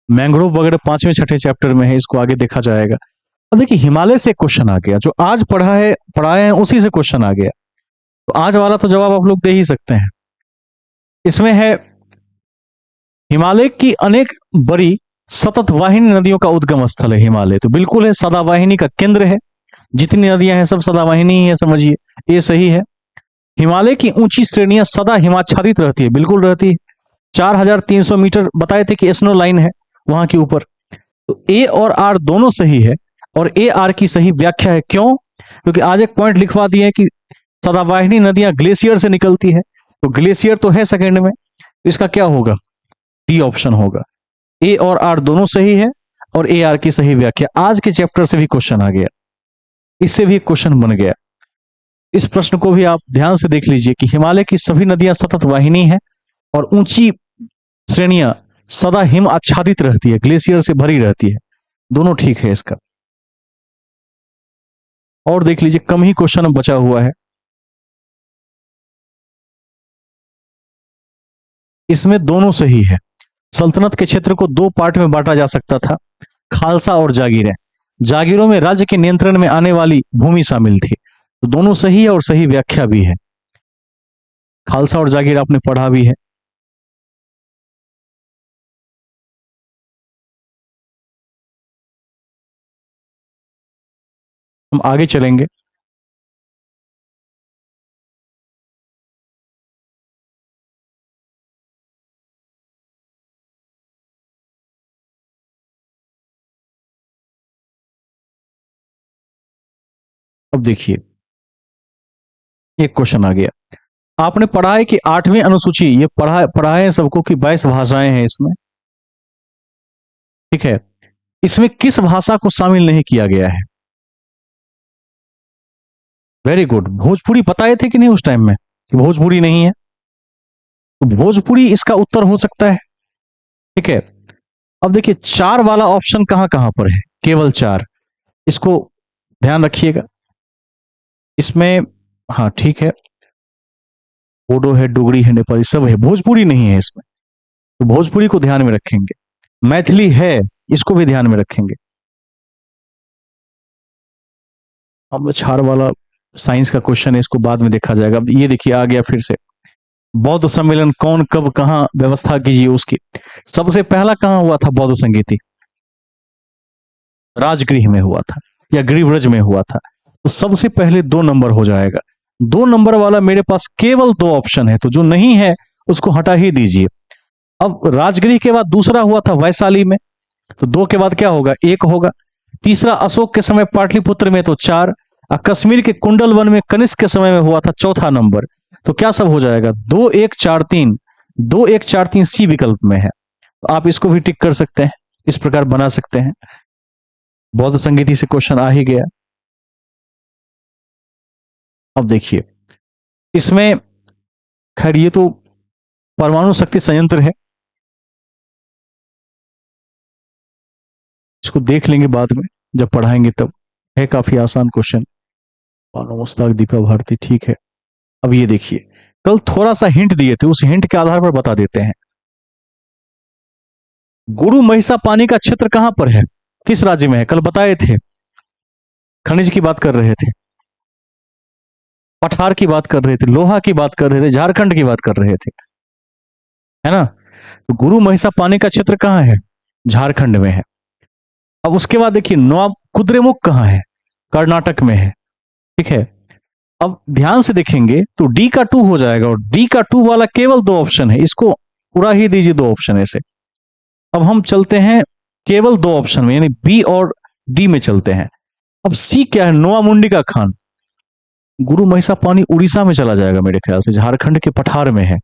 मैंग्रोव वगैरह 5वें 6ठे चैप्टर में है, इसको आगे देखा जाएगा। अब देखिए हिमालय से क्वेश्चन आ गया, जो आज पढ़ाए हैं उसी से क्वेश्चन आ गया। तो आज वाला तो जवाब आप लोग दे ही सकते हैं। इसमें है हिमालय की अनेक बड़ी सतत वाहिनी नदियों का उद्गम स्थल है हिमालय, तो बिल्कुल है, सदावाहिनी का केंद्र है। जितनी नदियां हैं सब सदावाहिनी ही है, समझिए ये सही है। हिमालय की ऊंची श्रेणियां सदा हिमाच्छादित रहती है, बिल्कुल रहती है। 4300 मीटर बताए थे कि स्नो लाइन है वहां के ऊपर। तो ए और आर दोनों सही है, और ए आर की सही व्याख्या है। क्यों? क्योंकि आज एक पॉइंट लिखवा दिए कि सदावाहिनी नदियां ग्लेशियर से निकलती है, तो ग्लेशियर तो है सेकंड में, इसका क्या होगा? डी ऑप्शन होगा। ए और आर दोनों सही है, और ए आर की सही व्याख्या। आज के चैप्टर से भी क्वेश्चन आ गया, इससे भी क्वेश्चन बन गया। इस प्रश्न को भी आप ध्यान से देख लीजिए कि हिमालय की सभी नदियां सतत वाहिनी है, और ऊंची श्रेणियां सदा हिम आच्छादित रहती है, ग्लेशियर से भरी रहती है। दोनों ठीक है इसका। और देख लीजिए, कम ही क्वेश्चन बचा हुआ है। इसमें दोनों सही है। सल्तनत के क्षेत्र को 2 पार्ट में बांटा जा सकता था, खालसा और जागीरें। जागीरों में राज्य के नियंत्रण में आने वाली भूमि शामिल थी, तो दोनों सही है और सही व्याख्या भी है। खालसा और जागीर आपने पढ़ा भी है। हम आगे चलेंगे। अब देखिए, एक क्वेश्चन आ गया। आपने पढ़ा है कि 8वीं अनुसूची, ये पढ़ा है सबको कि 22 भाषाएं हैं इसमें। ठीक है। इसमें किस भाषा को शामिल नहीं किया गया है? Very good. भोजपुरी बताए थे कि नहीं उस टाइम में कि भोजपुरी नहीं है? तो भोजपुरी इसका उत्तर हो सकता है। ठीक है। अब देखिए 4 वाला ऑप्शन कहां कहां पर है, केवल 4, इसको ध्यान रखिएगा। इसमें हाँ ठीक है, बोडो है, डोगरी है, नेपाली सब है, भोजपुरी नहीं है इसमें, तो भोजपुरी को ध्यान में रखेंगे। मैथिली है, इसको भी ध्यान में रखेंगे। अब 4 वाला साइंस का क्वेश्चन है, इसको बाद में देखा जाएगा। अब ये देखिए आ गया फिर से। बौद्ध सम्मेलन कौन कब कहां व्यवस्था कीजिए उसकी। सबसे पहला कहां हुआ था बौद्ध संगीति? राजगृह में हुआ था या गृहव्रज में हुआ था? तो सबसे पहले 2 नंबर हो जाएगा। 2 नंबर वाला मेरे पास केवल 2 ऑप्शन है, तो जो नहीं है उसको हटा ही दीजिए। अब राजगृह के बाद दूसरा हुआ था वैशाली में, तो 2 के बाद क्या होगा, 1 होगा। तीसरा अशोक के समय पाटलिपुत्र में, तो 4। और कश्मीर के कुंडल वन में कनिष्क के समय में हुआ था चौथा नंबर। तो क्या सब हो जाएगा, 2 1 4 3, 2 1 4 3 सी विकल्प में है। तो आप इसको भी टिक कर सकते हैं, इस प्रकार बना सकते हैं। बौद्ध संगीति से क्वेश्चन आ ही गया। अब देखिए इसमें, खैर ये तो परमाणु शक्ति संयंत्र है, इसको देख लेंगे बाद में जब पढ़ाएंगे तब। है काफी आसान क्वेश्चन। मानो मुस्ताक दीपा भारती, ठीक है। अब ये देखिए, कल थोड़ा सा हिंट दिए थे, उस हिंट के आधार पर बता देते हैं। गुरु महिषा पानी का क्षेत्र कहां पर है, किस राज्य में है, कल बताए थे। खनिज की बात कर रहे थे, पठार की बात कर रहे थे, लोहा की बात कर रहे थे, झारखंड की बात कर रहे थे, है ना। तो गुरु महिषा पानी का क्षेत्र कहां है, झारखंड में है। अब उसके बाद देखिए नौब कुद्रेमुख कहां है, कर्नाटक में है, ठीक है। अब ध्यान से देखेंगे तो डी का 2 हो जाएगा, और डी का 2 वाला केवल 2 ऑप्शन है, इसको पूरा ही दीजिए 2 ऑप्शन ऐसे। अब हम चलते हैं केवल 2 ऑप्शन में, यानी बी और डी में चलते हैं। अब सी क्या है, नोआमुंडी का खान। गुरु महिषा पानी उड़ीसा में चला जाएगा मेरे ख्याल से, झारखंड के पठार में है,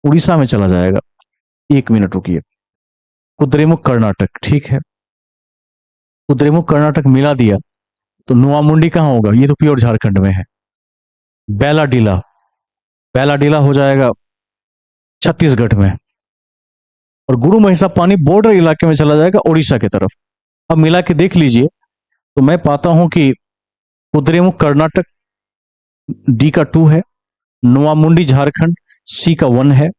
उड़ीसा में चला जाएगा। 1 मिनट रुकिए, कुद्रेमुख कर्नाटक, ठीक है। कुद्रेमुख कर्नाटक मिला दिया, तो नोआमुंडी कहां होगा, ये तो प्योर झारखंड में है। बैलाडीला, बैलाडीला हो जाएगा छत्तीसगढ़ में। और गुरु महिषा पानी बॉर्डर इलाके में चला जाएगा उड़ीसा की तरफ। अब मिला के देख लीजिए, तो मैं पाता हूं कि कुद्रेमुख कर्नाटक डी का 2 है, नोआमुंडी झारखंड सी का 1 है।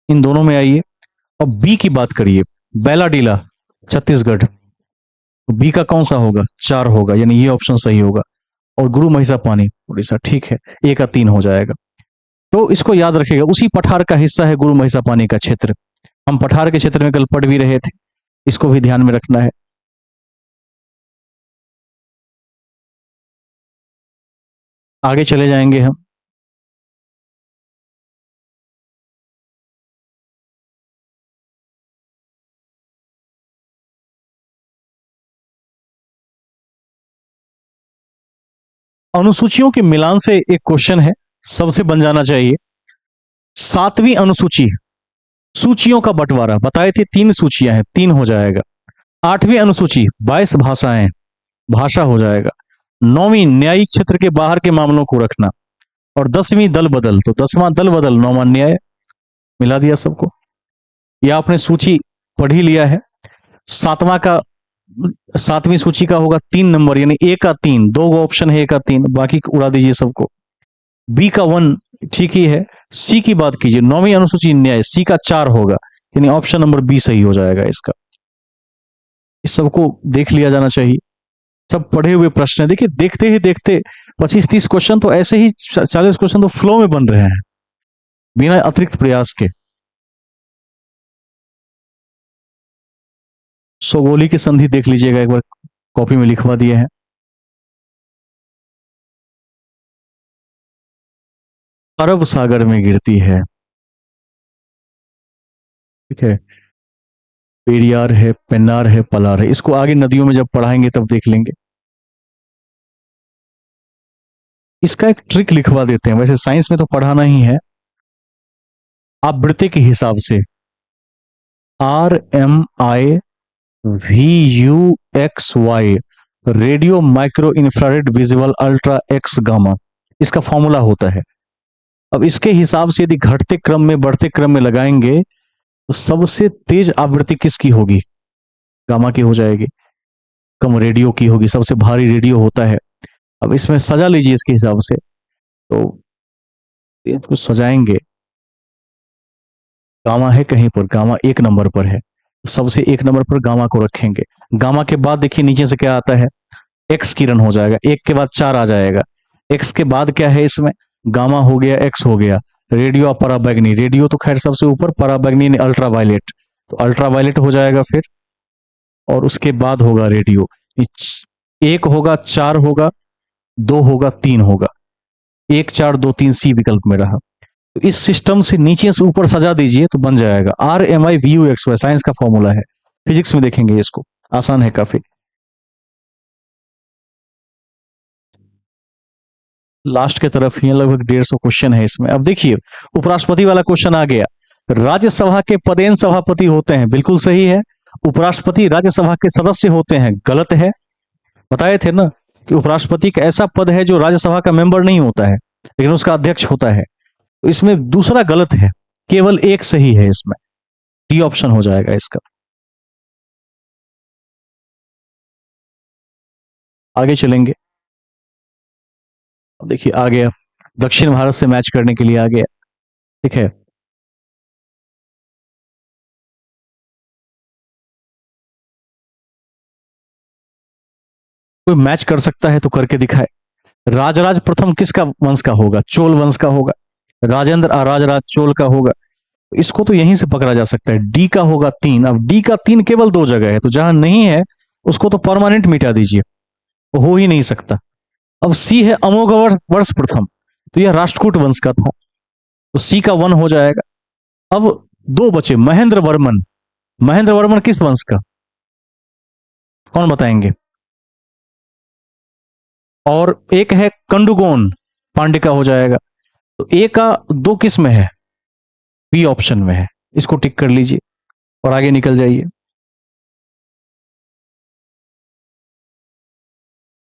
इन दोनों में आइए। अब बी की बात करिए, बैलाडीला छत्तीसगढ़, तो बी का कौन सा होगा, 4 होगा, यानी ये ऑप्शन सही होगा। और गुरु महिषा पानी उड़ीसा, ठीक है, ए का 3 हो जाएगा। तो इसको याद रखिएगा, उसी पठार का हिस्सा है गुरु महिषा पानी का क्षेत्र। हम पठार के क्षेत्र में कल पढ़ भी रहे थे, इसको भी ध्यान में रखना है। आगे चले जाएंगे हम। अनुसूचियों के मिलान से एक क्वेश्चन है, सबसे बन जाना चाहिए। 7वीं अनुसूची, सूचियों का बंटवारा बताए थे, 3 सूचियां हैं, 3 हो जाएगा। 8वीं अनुसूची 22 भाषाएं, भाषा हो जाएगा। 9वीं न्यायिक क्षेत्र के बाहर के मामलों को रखना। और 10वीं दल बदल, तो 10वां दल बदल 9वां न्याय। मिला दिया सबको, यह आपने सूची पढ़ ही लिया है। 7वीं सूची का होगा 3 नंबर, यानी ए का 3, 2 ऑप्शन है, ए का 3, बाकी उड़ा दीजिए सबको। बी का 1 ठीक ही है। सी की बात कीजिए, 9वीं अनुसूची न्याय, सी का 4 होगा, यानी ऑप्शन नंबर बी सही हो जाएगा इसका। इस सबको देख लिया जाना चाहिए, सब पढ़े हुए प्रश्न है। देखिए देखते ही देखते 25-30 क्वेश्चन तो ऐसे ही, 40 क्वेश्चन तो फ्लो में बन रहे हैं बिना अतिरिक्त प्रयास के। सोगोली की संधि देख लीजिएगा एक बार, कॉपी में लिखवा दिए हैं। अरब सागर में गिरती है, ठीक है। पेरियार है, पेन्नार है, पलार है, इसको आगे नदियों में जब पढ़ाएंगे तब देख लेंगे। इसका एक ट्रिक लिखवा देते हैं, वैसे साइंस में तो पढ़ाना ही है। आवृत्ति के हिसाब से RMI VUXY, radio micro infrared visual ultra x gamma, इसका फॉर्मूला होता है। अब इसके हिसाब से यदि घटते क्रम में बढ़ते क्रम में लगाएंगे, तो सबसे तेज आवृत्ति किसकी होगी, गामा की हो जाएगी। कम रेडियो की होगी, सबसे भारी रेडियो होता है। अब इसमें सजा लीजिए इसके हिसाब से, तो इसको सजाएंगे। गामा है कहीं पर, गामा 1 नंबर पर है, सबसे 1 नंबर पर गामा को रखेंगे। गामा के बाद देखिए नीचे से क्या आता है, एक्स किरण हो जाएगा, 1 के बाद 4 आ जाएगा। एक्स के बाद क्या है इसमें, गामा हो गया, एक्स हो गया, रेडियो और पराबैंगनी, रेडियो तो खैर सबसे ऊपर, पराबैंगनी अल्ट्रावायलेट, तो अल्ट्रावायलेट हो जाएगा फिर। और उसके बाद होगा रेडियो। 1 होगा, 4 होगा, 2 होगा, 3 होगा। 1 4 2 3 सी विकल्प में रहा। तो इस सिस्टम से नीचे से ऊपर सजा दीजिए तो बन जाएगा RMI VU XY, साइंस का फॉर्मूला है। फिजिक्स में देखेंगे इसको, आसान है काफी। लास्ट के तरफ ही लगभग 150 क्वेश्चन है इसमें। अब देखिए, उपराष्ट्रपति वाला क्वेश्चन आ गया। राज्यसभा के पदेन सभापति होते हैं, बिल्कुल सही है। उपराष्ट्रपति राज्यसभा के सदस्य होते हैं, गलत है। बताए थे ना कि उपराष्ट्रपति का ऐसा पद है जो राज्यसभा का मेंबर नहीं होता है, लेकिन उसका अध्यक्ष होता है। तो इसमें दूसरा गलत है, केवल एक सही है इसमें। डी ऑप्शन हो जाएगा इसका। आगे चलेंगे। अब देखिए आ गया, दक्षिण भारत से मैच करने के लिए आ गया। ठीक है, कोई मैच कर सकता है तो करके दिखाए। राजराज प्रथम किसका वंश का होगा? चोल वंश का होगा। राजेंद्र राजराज चोल का होगा। इसको तो यहीं से पकड़ा जा सकता है। डी का होगा 3। अब डी का 3 केवल 2 जगह है, तो जहां नहीं है उसको तो परमानेंट मिटा दीजिए, वो हो ही नहीं सकता। अब सी है अमोघ वर्ष प्रथम, तो यह राष्ट्रकूट वंश का था, तो सी का 1 हो जाएगा। अब 2 बचे, महेंद्र वर्मन। महेंद्र वर्मन किस वंश का? कौन बताएंगे? और एक है कंडुगोन, पांडे का हो जाएगा। तो ए का 2 किस में है? बी ऑप्शन में है। इसको टिक कर लीजिए और आगे निकल जाइए।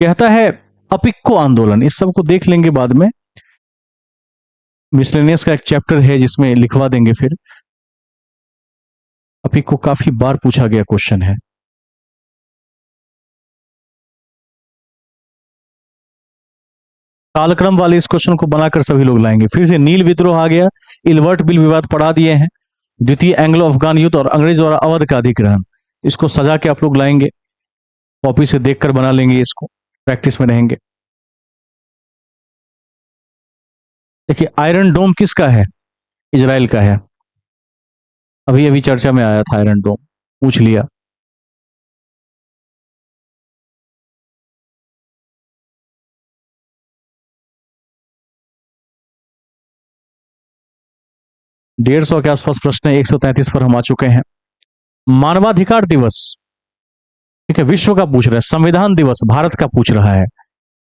कहता है अपिक्को आंदोलन, इस सब को देख लेंगे बाद में। मिसलेनियस का एक चैप्टर है जिसमें लिखवा देंगे फिर। अपिक्को काफी बार पूछा गया क्वेश्चन है। कालक्रम वाले इस क्वेश्चन को बनाकर सभी लोग लाएंगे। फिर से नील विद्रोह आ गया, इल्बर्ट बिल विवाद पढ़ा दिए हैं, द्वितीय एंग्लो अफगान युद्ध और अंग्रेज द्वारा अवध का अधिग्रहण। इसको सजा के आप लोग लाएंगे, कॉपी से देखकर बना लेंगे, इसको प्रैक्टिस में रहेंगे। देखिए आयरन डोम किसका है? इजराइल का है। अभी अभी चर्चा में आया था आयरन डोम, पूछ लिया। डेढ़ सौ के आसपास प्रश्न है, 133 पर हम आ चुके हैं। मानवाधिकार दिवस, ठीक है, विश्व का पूछ रहा है। संविधान दिवस भारत का पूछ रहा है।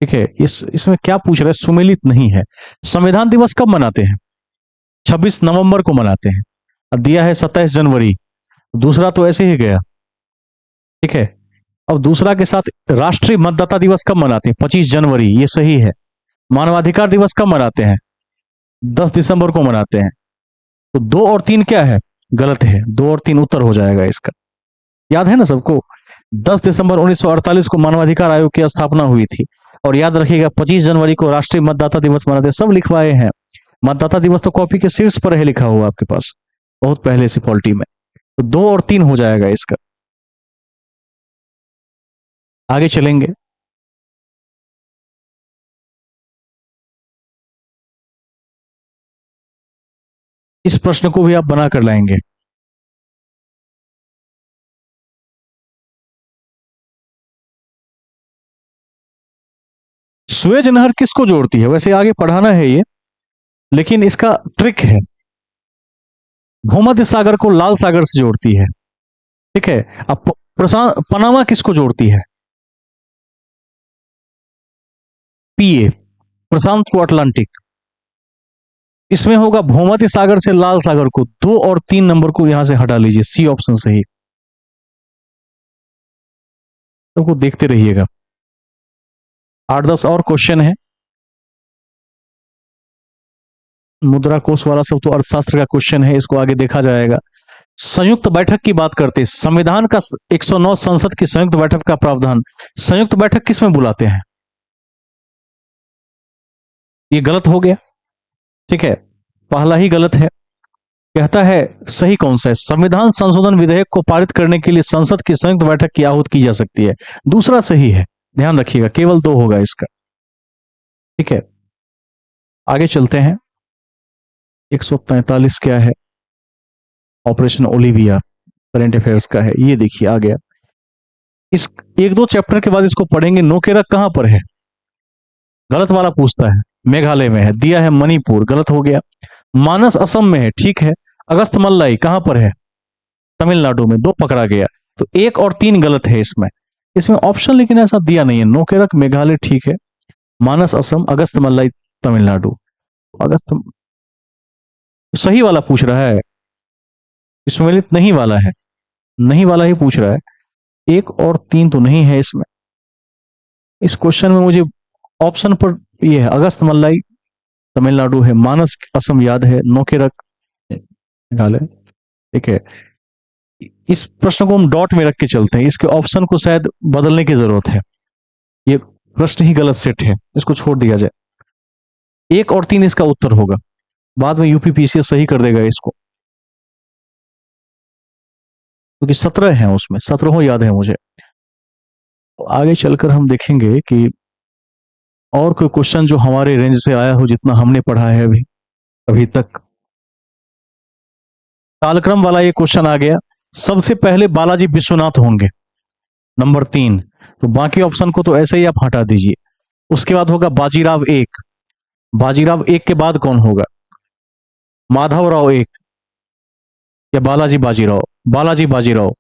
ठीक है, इसमें क्या पूछ रहा है, सुमेलित नहीं है। संविधान दिवस कब मनाते हैं? 26 नवंबर को मनाते हैं। दिया है 27 जनवरी, दूसरा तो ऐसे ही गया। ठीक है, अब दूसरा के साथ राष्ट्रीय मतदाता दिवस कब मनाते हैं? 25 जनवरी, ये सही है। मानवाधिकार दिवस कब मनाते हैं? 10 दिसंबर को मनाते हैं। तो 2 और 3 क्या है? गलत है। 2 और 3 उत्तर हो जाएगा इसका। याद है ना सबको? 10 दिसंबर 1948 को मानवाधिकार आयोग की स्थापना हुई थी। और याद रखिएगा 25 जनवरी को राष्ट्रीय मतदाता दिवस मनाते, सब लिखवाए हैं। मतदाता दिवस तो कॉपी के शीर्ष पर है लिखा हुआ आपके पास, बहुत पहले से पॉलिटी में। तो 2 और 3 हो जाएगा इसका। आगे चलेंगे। इस प्रश्न को भी आप बना कर लाएंगे। सुएज नहर किसको जोड़ती है? वैसे आगे पढ़ाना है ये, लेकिन इसका ट्रिक है। भूमध्य सागर को लाल सागर से जोड़ती है। ठीक है। अब प्रशांत पनामा किसको जोड़ती है? पीए, प्रशांत टू अटलांटिक। इसमें होगा भूमध्य सागर से लाल सागर को। 2 और 3 नंबर को यहां से हटा लीजिए, सी ऑप्शन सही। सबको देखते रहिएगा, 8-10 और क्वेश्चन है। मुद्रा कोष वाला सब तो अर्थशास्त्र का क्वेश्चन है, इसको आगे देखा जाएगा। संयुक्त बैठक की बात करते हैं, संविधान का 109 संसद की संयुक्त बैठक का प्रावधान। संयुक्त बैठक किस में बुलाते हैं? ये गलत हो गया। ठीक है, पहला ही गलत है। कहता है सही कौन सा है? संविधान संशोधन विधेयक को पारित करने के लिए संसद की संयुक्त बैठक की आहूत की जा सकती है। दूसरा सही है, ध्यान रखिएगा, केवल 2 होगा इसका। ठीक है, आगे चलते हैं। 143 क्या है? ऑपरेशन ओलिविया, करंट अफेयर्स का है। ये देखिए आ गया। इस एक दो चैप्टर के बाद इसको पढ़ेंगे। नोकेरक कहां पर है, गलत वाला पूछता है। मेघालय में है, दिया है मणिपुर, गलत हो गया। मानस असम में है, ठीक है। अगस्त मल्लाई कहां पर है, तमिलनाडु में, दो पकड़ा गया। तो एक और तीन गलत है इसमें। इसमें ऑप्शन लेकिन ऐसा दिया नहीं है। नोकेरक मेघालय ठीक है, मानस असम, अगस्त मल्लाई तमिलनाडु। अगस्त सही वाला पूछ रहा है, सुमेलित नहीं वाला है, नहीं वाला ही पूछ रहा है। एक और तीन तो नहीं है इसमें। इस क्वेश्चन में मुझे ऑप्शन पर ये है, अगस्त मल्लाई तमिलनाडु है, मानस असम याद है, नोकेरक मेघालय, ठीक है। इस प्रश्न को हम डॉट में रख के चलते हैं, इसके ऑप्शन को शायद बदलने की जरूरत है। ये प्रश्न ही गलत सेट है, इसको छोड़ दिया जाए। एक और तीन इसका उत्तर होगा, बाद में यूपीपीसीएस सही कर देगा इसको, क्योंकि 17 है उसमें, 17 याद है मुझे। तो आगे चलकर हम देखेंगे कि और कोई क्वेश्चन जो हमारे रेंज से आया हो, जितना हमने पढ़ा है अभी अभी तक। कालक्रम वाला ये क्वेश्चन आ गया। सबसे पहले बालाजी विश्वनाथ होंगे, नंबर 3। तो बाकी ऑप्शन को तो ऐसे ही आप हटा दीजिए। उसके बाद होगा बाजीराव एक। बाजीराव एक के बाद कौन होगा, माधवराव एक या बालाजी बाजीराव, बालाजी बाजीराव।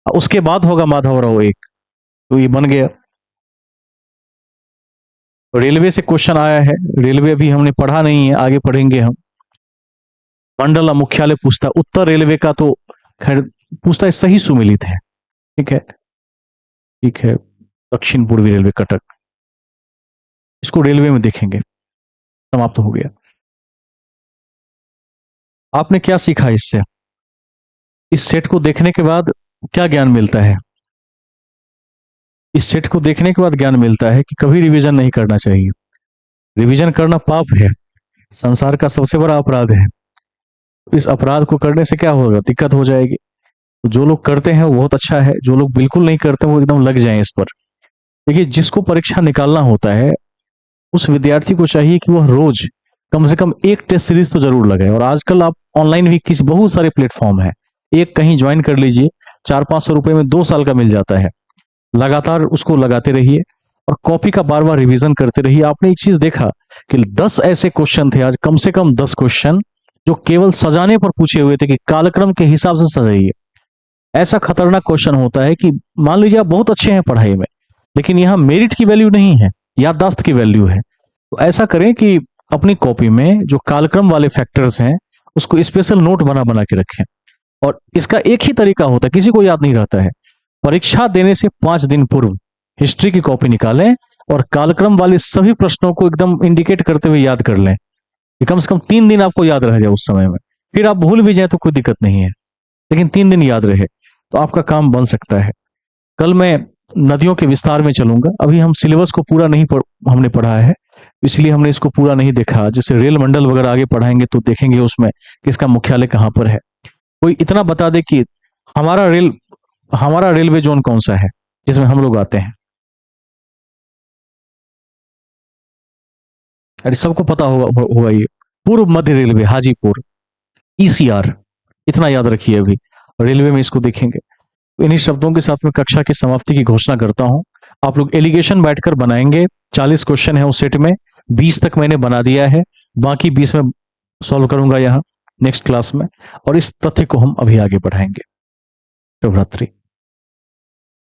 उसके बाद होगा माधवराव एक। तो ये बन गया। रेलवे से क्वेश्चन आया है, रेलवे अभी हमने पढ़ा नहीं है, आगे पढ़ेंगे हम। मंडल मुख्यालय पूछता है, उत्तर रेलवे का तो खैर पूछता है, सही सुमेलित है, ठीक है, ठीक है। दक्षिण पूर्वी रेलवे कटक, इसको रेलवे में देखेंगे। समाप्त हो गया। आपने क्या सीखा इससे, इस सेट को देखने के बाद क्या ज्ञान मिलता है? इस सेट को देखने के बाद ज्ञान मिलता है कि कभी रिवीजन नहीं करना चाहिए। रिवीजन करना पाप है, संसार का सबसे बड़ा अपराध है। इस अपराध को करने से क्या होगा, दिक्कत हो जाएगी। तो जो लोग करते हैं वो बहुत अच्छा है, जो लोग बिल्कुल नहीं करते वो एकदम लग जाएं इस पर। देखिए, जिसको परीक्षा निकालना होता है उस विद्यार्थी को चाहिए कि वह रोज कम से कम एक टेस्ट सीरीज तो जरूर लगाए। और आजकल आप ऑनलाइन भी किसी बहुत सारे प्लेटफॉर्म है, एक कहीं ज्वाइन कर लीजिए, 400-500 रुपए में 2 साल का मिल जाता है। लगातार उसको लगाते रहिए और कॉपी का बार बार रिवीजन करते रहिए। आपने एक चीज देखा कि 10 ऐसे क्वेश्चन थे आज, कम से कम 10 क्वेश्चन जो केवल सजाने पर पूछे हुए थे कि कालक्रम के हिसाब से सजाइए। ऐसा खतरनाक क्वेश्चन होता है कि मान लीजिए आप बहुत अच्छे हैं पढ़ाई में, लेकिन यहां मेरिट की वैल्यू नहीं है, याददाश्त की वैल्यू है। तो ऐसा करें कि अपनी कॉपी में जो कालक्रम वाले फैक्टर्स हैं उसको स्पेशल नोट बना बना के रखें। और इसका एक ही तरीका होता है, किसी को याद नहीं रहता है। परीक्षा देने से 5 दिन पूर्व हिस्ट्री की कॉपी निकालें और कालक्रम वाले सभी प्रश्नों को एकदम इंडिकेट करते हुए याद कर लें, कि कम से कम 3 दिन आपको याद रह जाए उस समय में। फिर आप भूल भी जाए तो कोई दिक्कत नहीं है, लेकिन 3 दिन याद रहे तो आपका काम बन सकता है। कल मैं नदियों के विस्तार में चलूंगा। अभी हम सिलेबस को पूरा नहीं हमने पढ़ा है, इसलिए हमने इसको पूरा नहीं देखा। जैसे रेल मंडल वगैरह आगे पढ़ाएंगे तो देखेंगे उसमें किसका मुख्यालय कहां पर है। कोई इतना बता दे कि हमारा रेलवे जोन कौन सा है जिसमें हम लोग आते हैं। अरे सबको पता होगा ये, पूर्व मध्य रेलवे हाजीपुर, ईसीआर, इतना याद रखिए। अभी रेलवे में इसको देखेंगे। इन्हीं शब्दों के साथ में कक्षा की समाप्ति की घोषणा करता हूं। आप लोग एलिगेशन बैठकर बनाएंगे। 40 क्वेश्चन है उस सेट में, 20 तक मैंने बना दिया है, बाकी 20 में सॉल्व करूंगा यहाँ नेक्स्ट क्लास में। और इस तथ्य को हम अभी आगे बढ़ाएंगे। शुभ रात्रि।